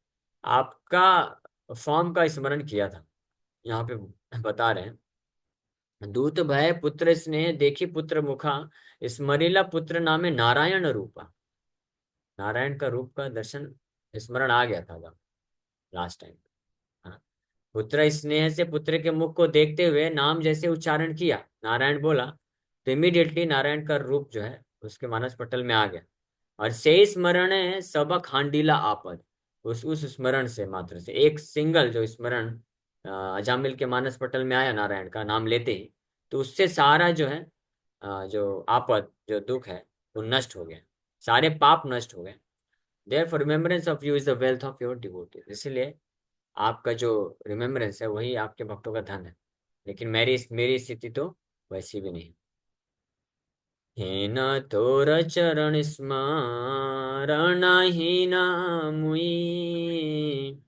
आपका फॉर्म का स्मरण किया था। यहाँ पे बता रहे हैं, दूत भय पुत्र स्नेह, देखी पुत्र मुखा, स्मरिला पुत्र नामे नारायण रूपा। नारायण का रूप का दर्शन, स्मरण आ गया था जब लास्ट टाइम। हाँ। पुत्र स्नेह से पुत्र के मुख को देखते हुए नाम जैसे उच्चारण किया, नारायण बोला, तो इमीडिएटली नारायण का रूप जो है उसके मानस पटल में आ गया। और से स्मरण है सब खांडीला आपद, उस स्मरण से, मात्र से एक सिंगल जो स्मरण अजामिल के मानस पटल में आया नारायण का नाम लेते ही, तो उससे सारा जो है जो आपद, जो दुख है, वो नष्ट हो गया, सारे पाप नष्ट हो गए। Therefore remembrance of you is the wealth of your devotees. इसलिए आपका जो रिमेम्बरेंस है वही आपके भक्तों का धन है। लेकिन मेरी स्थिति तो वैसी भी नहीं। हीन तोर चरण स्मरण हीन मुई,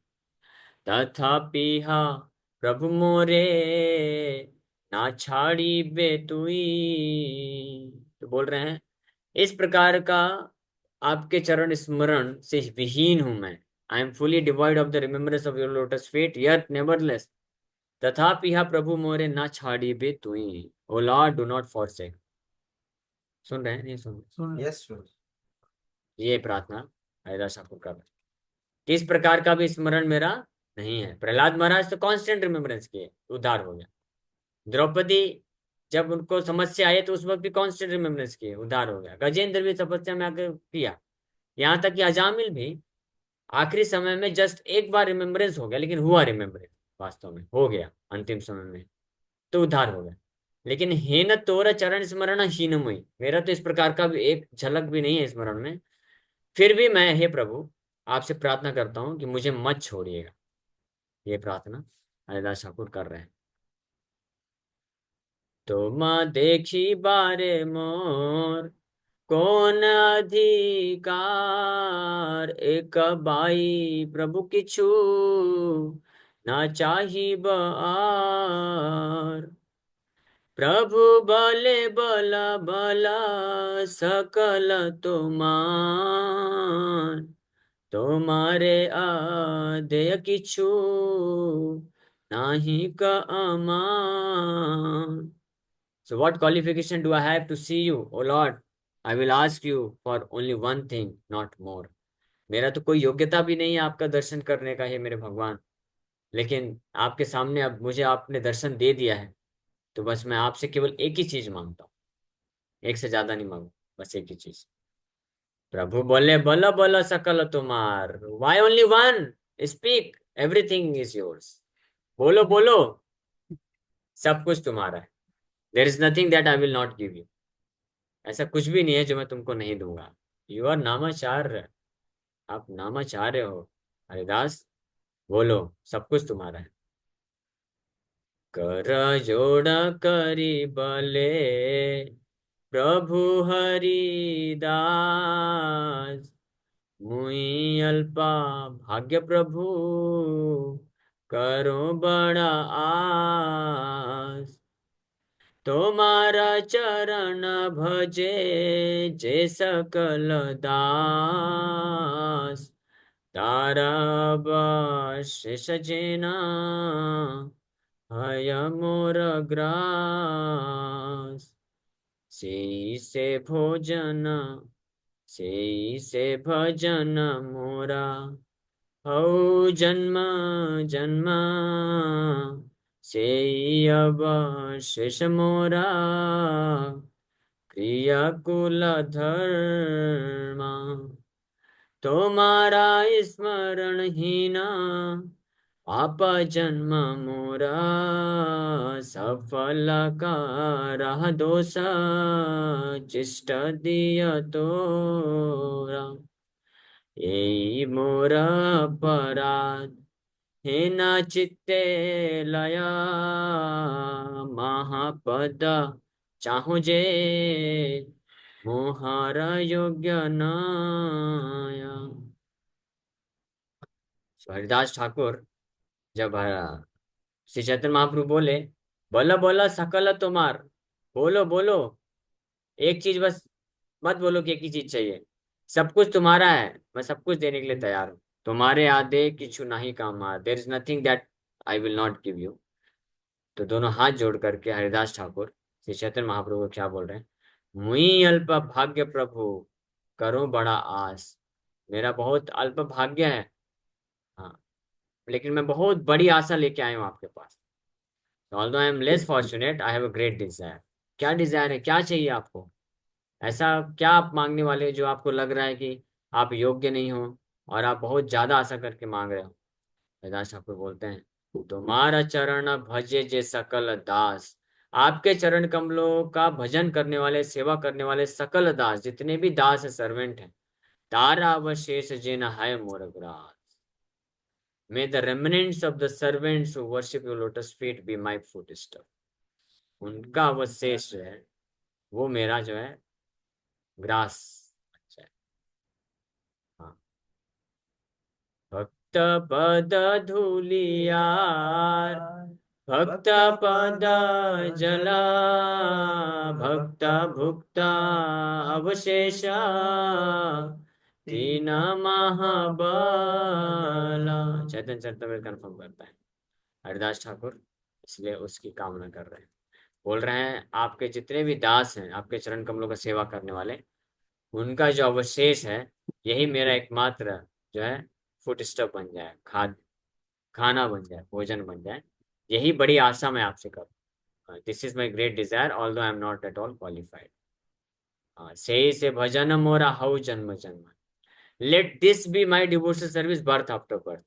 तथापि हा प्रभु मोरे ना छाड़ी बे तुई। तो बोल रहे हैं इस प्रकार का आपके चरण स्मरण से विहीन हूं मैं। I am fully divide of the remembrance of your lotus feet, yet nevertheless, तथापि हा प्रभु मोरे ना छाड़ी बे तुई। ओ लॉर्ड, डू नॉट forsake। सुन रहे हैं? नहीं सुन सुन यस सुन। रहे? ये प्रार्थना हरिदास ठाकुर का है। किस प्रकार का भी स्मरण मेरा नहीं है। प्रहलाद महाराज तो कांस्टेंट रिमेम्बरेंस किए, उद्धार हो गया। द्रौपदी जब उनको समस्या आई तो उस वक्त भी कांस्टेंट रिमेम्बरेंस किए, उद्धार हो गया। गजेंद्र भी तपस्या में आकर किया, यहाँ तक कि अजामिल भी आखिरी समय में जस्ट एक बार रिमेम्बरेंस हो गया, लेकिन हुआ रिमेम्बरेंस, वास्तव में हो गया अंतिम समय में, तो उद्धार हो गया। लेकिन हेन तोरा चरण स्मरण हीनमयी, मेरा तो इस प्रकार का भी एक झलक भी नहीं है स्मरण में। फिर भी मैं, हे प्रभु, आपसे प्रार्थना करता हूँ कि मुझे मत छोड़िएगा। ये प्रार्थना हरिदास ठाकुर कर रहे हैं। तुम देखी बारे मोर कौन अधिकार, एक बाई प्रभु किछु ना चाही बार। प्रभु बले बला बला सकल तुमान, तुम्हारे आदेय किछु नाही का अमान। So what qualification do I have to see you, O Lord? I will ask you for only one thing, not more. मेरा तो कोई योग्यता भी नहीं है आपका दर्शन करने का, है मेरे भगवान। लेकिन आपके सामने अब मुझे आपने दर्शन दे दिया है, तो बस मैं आपसे केवल एक ही चीज मांगता हूँ, एक से ज्यादा नहीं मांगू, बस एक ही चीज। प्रभु बोले बोलो बोलो सकल तुम्हार, why only one, speak, everything is yours. बोलो बोलो, सब कुछ तुम्हारा है। There is nothing that I will not give you. ऐसा कुछ भी नहीं है जो मैं तुमको नहीं दूंगा। यू आर नामाचार्य, आप नामाचार्य हो हरिदास। बोलो, सब कुछ तुम्हारा है। कर जोड़ करी बले प्रभु हरिदास, मुई अल्पा भाग्य प्रभु करो बड़ा आस। तुम्हारा चरण भजे जे सकल दास, तारा शेष जेना हय मोर ग्रास। से भोजन, से भजन मोरा हौ जन्म जन्म, से अब शेष मोरा क्रिया कुल धर्म। तुम्हारा स्मरण हीना पाप जन्म मोरा, सफल का दोष चिष्ट दिय तोरा। यही मोरा अपराध हे न चित्ते लया, महापद चाहु जे मोहर योग्य नाया। हरिदास ठाकुर जब श्री चैतन्य महाप्रभु बोले बोलो बोलो सकल तुम्हार, बोलो बोलो, एक चीज बस मत बोलो कि एक ही चीज चाहिए, सब कुछ तुम्हारा है, मैं सब कुछ देने के लिए तैयार हूँ। तुम्हारे आदे किछु नहीं काम, देर is nothing that I will not give you. तो दोनों हाथ जोड़ करके हरिदास ठाकुर श्री चैतन्य महाप्रभु को क्या बोल रहे हैं? मुई अल्प भाग्य प्रभु करो बड़ा आस, मेरा बहुत अल्प भाग्य है, हाँ, लेकिन मैं बहुत बड़ी आशा लेके आया हूँ आपके पास। Although I am less fortunate, I have a great desire. क्या डिजायर है, क्या चाहिए आपको? ऐसा क्या आप मांगने वाले हो जो आपको लग रहा है कि आप योग्य नहीं हो और आप बहुत ज्यादा आशा करके मांग रहे हो? हरिदास ठाकुर बोलते हैं तुम्हारा चरण भजे जे सकल दास, आपके चरण कमलों का भजन करने वाले, सेवा करने वाले सकल दास, जितने भी दास है, सर्वेंट हैं, तारा अवशेष जिन है मोर grass. May the remnants of the servants who worship your lotus feet be my footstool. उनका अवशेष जो है वो मेरा जो है ग्रास। अच्छा है, हाँ। भक्त पद धूलियार, भक्त पद जला, भक्त भुक्त अवशेषा, तीन महाबला। चैतन्य चरितमृत कन्फर्म करता है हरिदास ठाकुर, इसलिए उसकी कामना कर रहे हैं। बोल रहे हैं आपके जितने भी दास हैं, आपके चरण कमलों का सेवा करने वाले, उनका जो अवशेष है यही मेरा एकमात्र जो है फुट स्टॉप बन जाए, खाना बन जाए, भोजन बन जाए। यही बड़ी आशा मैं आपसे करूँ। This is my great desire although I am not at all qualified. से भजन मोरा हऊ जन्म जन्म, let this be my devotional service birth after birth,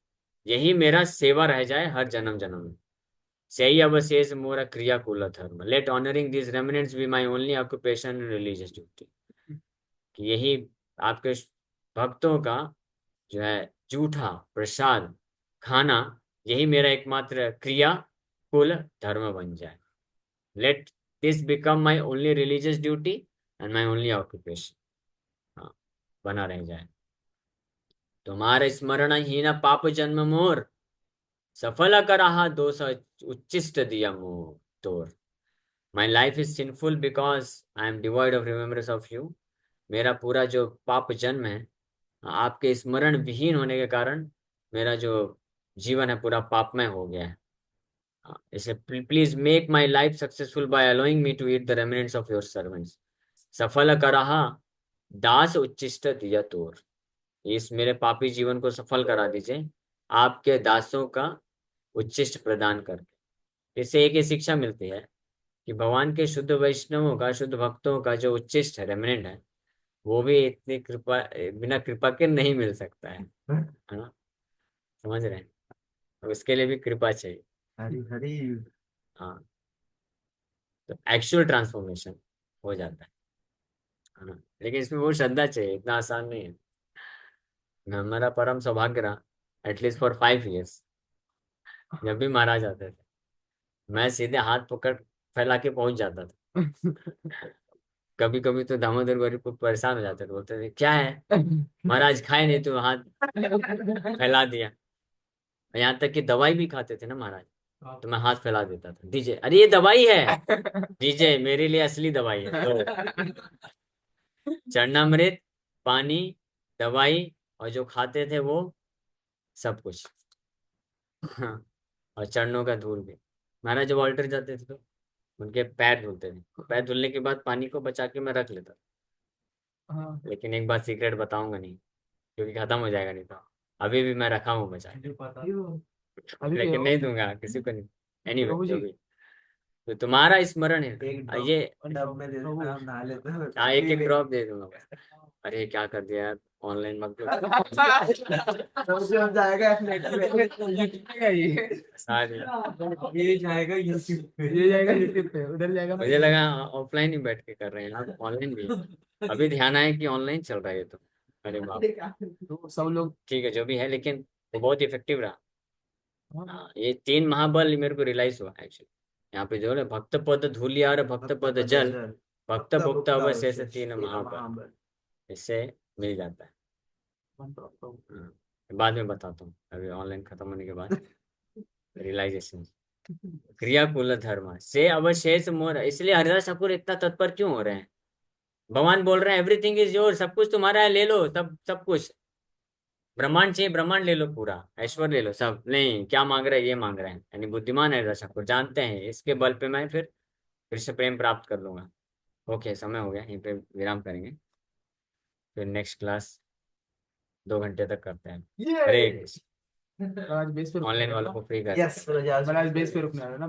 यही मेरा सेवा रह जाए हर जन्म जन्म में। सही अवशेष मोर क्रिया कुल धर्म, let honouring this remnants be my only occupation religious duty, कि यही आपके भक्तों का जो है जूठा प्रसाद खाना, यही मेरा एकमात्र क्रिया कुल धर्म बन जाए। Let this become my only religious duty and my only occupation, हाँ, बना रह जाए। तुम्हारे स्मरण ही न पाप जन्म मोर, सफल कराहा दोष उच्चिष्ट दिया मोर तोर। My life is sinful because I am devoid of remembrance of you, मेरा पूरा जो पाप जन्म है आपके स्मरण विहीन होने के कारण मेरा जो जीवन है पूरा पापमय हो गया है। इसलिए please make my life successful by allowing me to eat the remnants of your servants, सफल कराहा दास उच्चिष्ट दिया तोर, इस मेरे पापी जीवन को सफल करा दीजिए आपके दासों का उच्चिष्ट प्रदान करके। इससे एक ही शिक्षा मिलती है कि भगवान के शुद्ध वैष्णवों का, शुद्ध भक्तों का जो उच्चिष्ट है, रेमिनेंट है, वो भी इतनी कृपा, बिना कृपा के नहीं मिल सकता है ना? समझ रहे हैं? तो उसके लिए भी कृपा चाहिए। हरी हरी। हाँ, तो एक्चुअल ट्रांसफॉर्मेशन हो जाता है ना? लेकिन इसमें वो श्रद्धा चाहिए, इतना आसान नहीं है। हमारा परम सौभाग्य रहा, एटलीस्ट फॉर 5 years, जब भी महाराज आते थे मैं सीधे हाथ पकड़ फैला के पहुंच जाता था। कभी कभी तो दामोदर गौरी को परेशान हो जाते थे, बोलते थे क्या है महाराज, खाए नहीं तो हाथ फैला दिया। यहाँ तक कि दवाई भी खाते थे ना महाराज, तो मैं हाथ फैला देता था, दीजिए, अरे ये दवाई है, दीजिए मेरे लिए असली दवाई है, तो चरणामृत, पानी, दवाई, और जो खाते थे वो सब कुछ। हाँ, और चरणों का धूल भी। महाराज जब ऑल्टर जाते थे तो उनके पैर धुलते थे, पैर धुलने के बाद पानी को बचा के मैं रख लेता था। हाँ। लेकिन एक बात सीक्रेट बताऊंगा नहीं, क्योंकि खत्म हो जाएगा नहीं तो। अभी भी मैं रखा हूँ बचा के, मुझे पता अभी भी लेकिन हो। नहीं दूंगा किसी को नहीं। एनीवे प्रभु जो जी भी, तो तुम्हारा स्मरण है एक ये। डब में दे देना, हम नहा लेते हैं। हाँ, एक एक ड्रॉप दे दूंगा बस। अरे क्या कर दिया यार, ऑनलाइन मत लो सबसे हम जाएगा यूट्यूब पे ये। सारे। ये जाएगा यूट्यूब पे, ये जाएगा यूट्यूब पे, उधर जाएगा मुझे लगा ऑफलाइन ही बैठ के कर रहे हैं, आप ऑनलाइन भी। अभी ध्यान आया कि ऑनलाइन चल रहा है ये तो। अरे बाप, तो सब लोग। ठीक है जो भी है, लेकिन वो बहुत इफेक्टिव रहा। हाँ, ये 3 महाबल मेरे को रियलाइज हुआ एक्चुअली। यहाँ पे जो है भक्त पद धूलियार, भक्त पद जल, भक्त भुक्त अवशेष 3 महाबल, इससे मिल जाता है। हाँ, बाद में बताता हूँ, अभी ऑनलाइन खत्म होने के बाद रियलाइजेशन। क्रिया कुल धर्म से अवशेष मोर, इसलिए हरिदास ठाकुर इतना तत्पर क्यों हो रहे हैं? भगवान बोल रहे हैं एवरीथिंग इज योर, सब कुछ तुम्हारा है, ले लो सब, सब कुछ। ब्रह्मांड चाहिए, ब्रह्मांड ले लो, पूरा ऐश्वर्य ले लो, सब नहीं, क्या मांग रहे हैं, ये मांग रहे हैं। यानी बुद्धिमान है हरिदास ठाकुर, जानते हैं इसके बल पे मैं फिर कृष्ण प्रेम प्राप्त कर लूंगा। ओके, समय हो गया, यहीं पे विराम करेंगे, फिर नेक्स्ट क्लास 2 घंटे तक करते हैं। ये हरे आज बेस पे ऑनलाइन वालों को फ्री कर। यस, आज बेस पे रुकने वाला ना।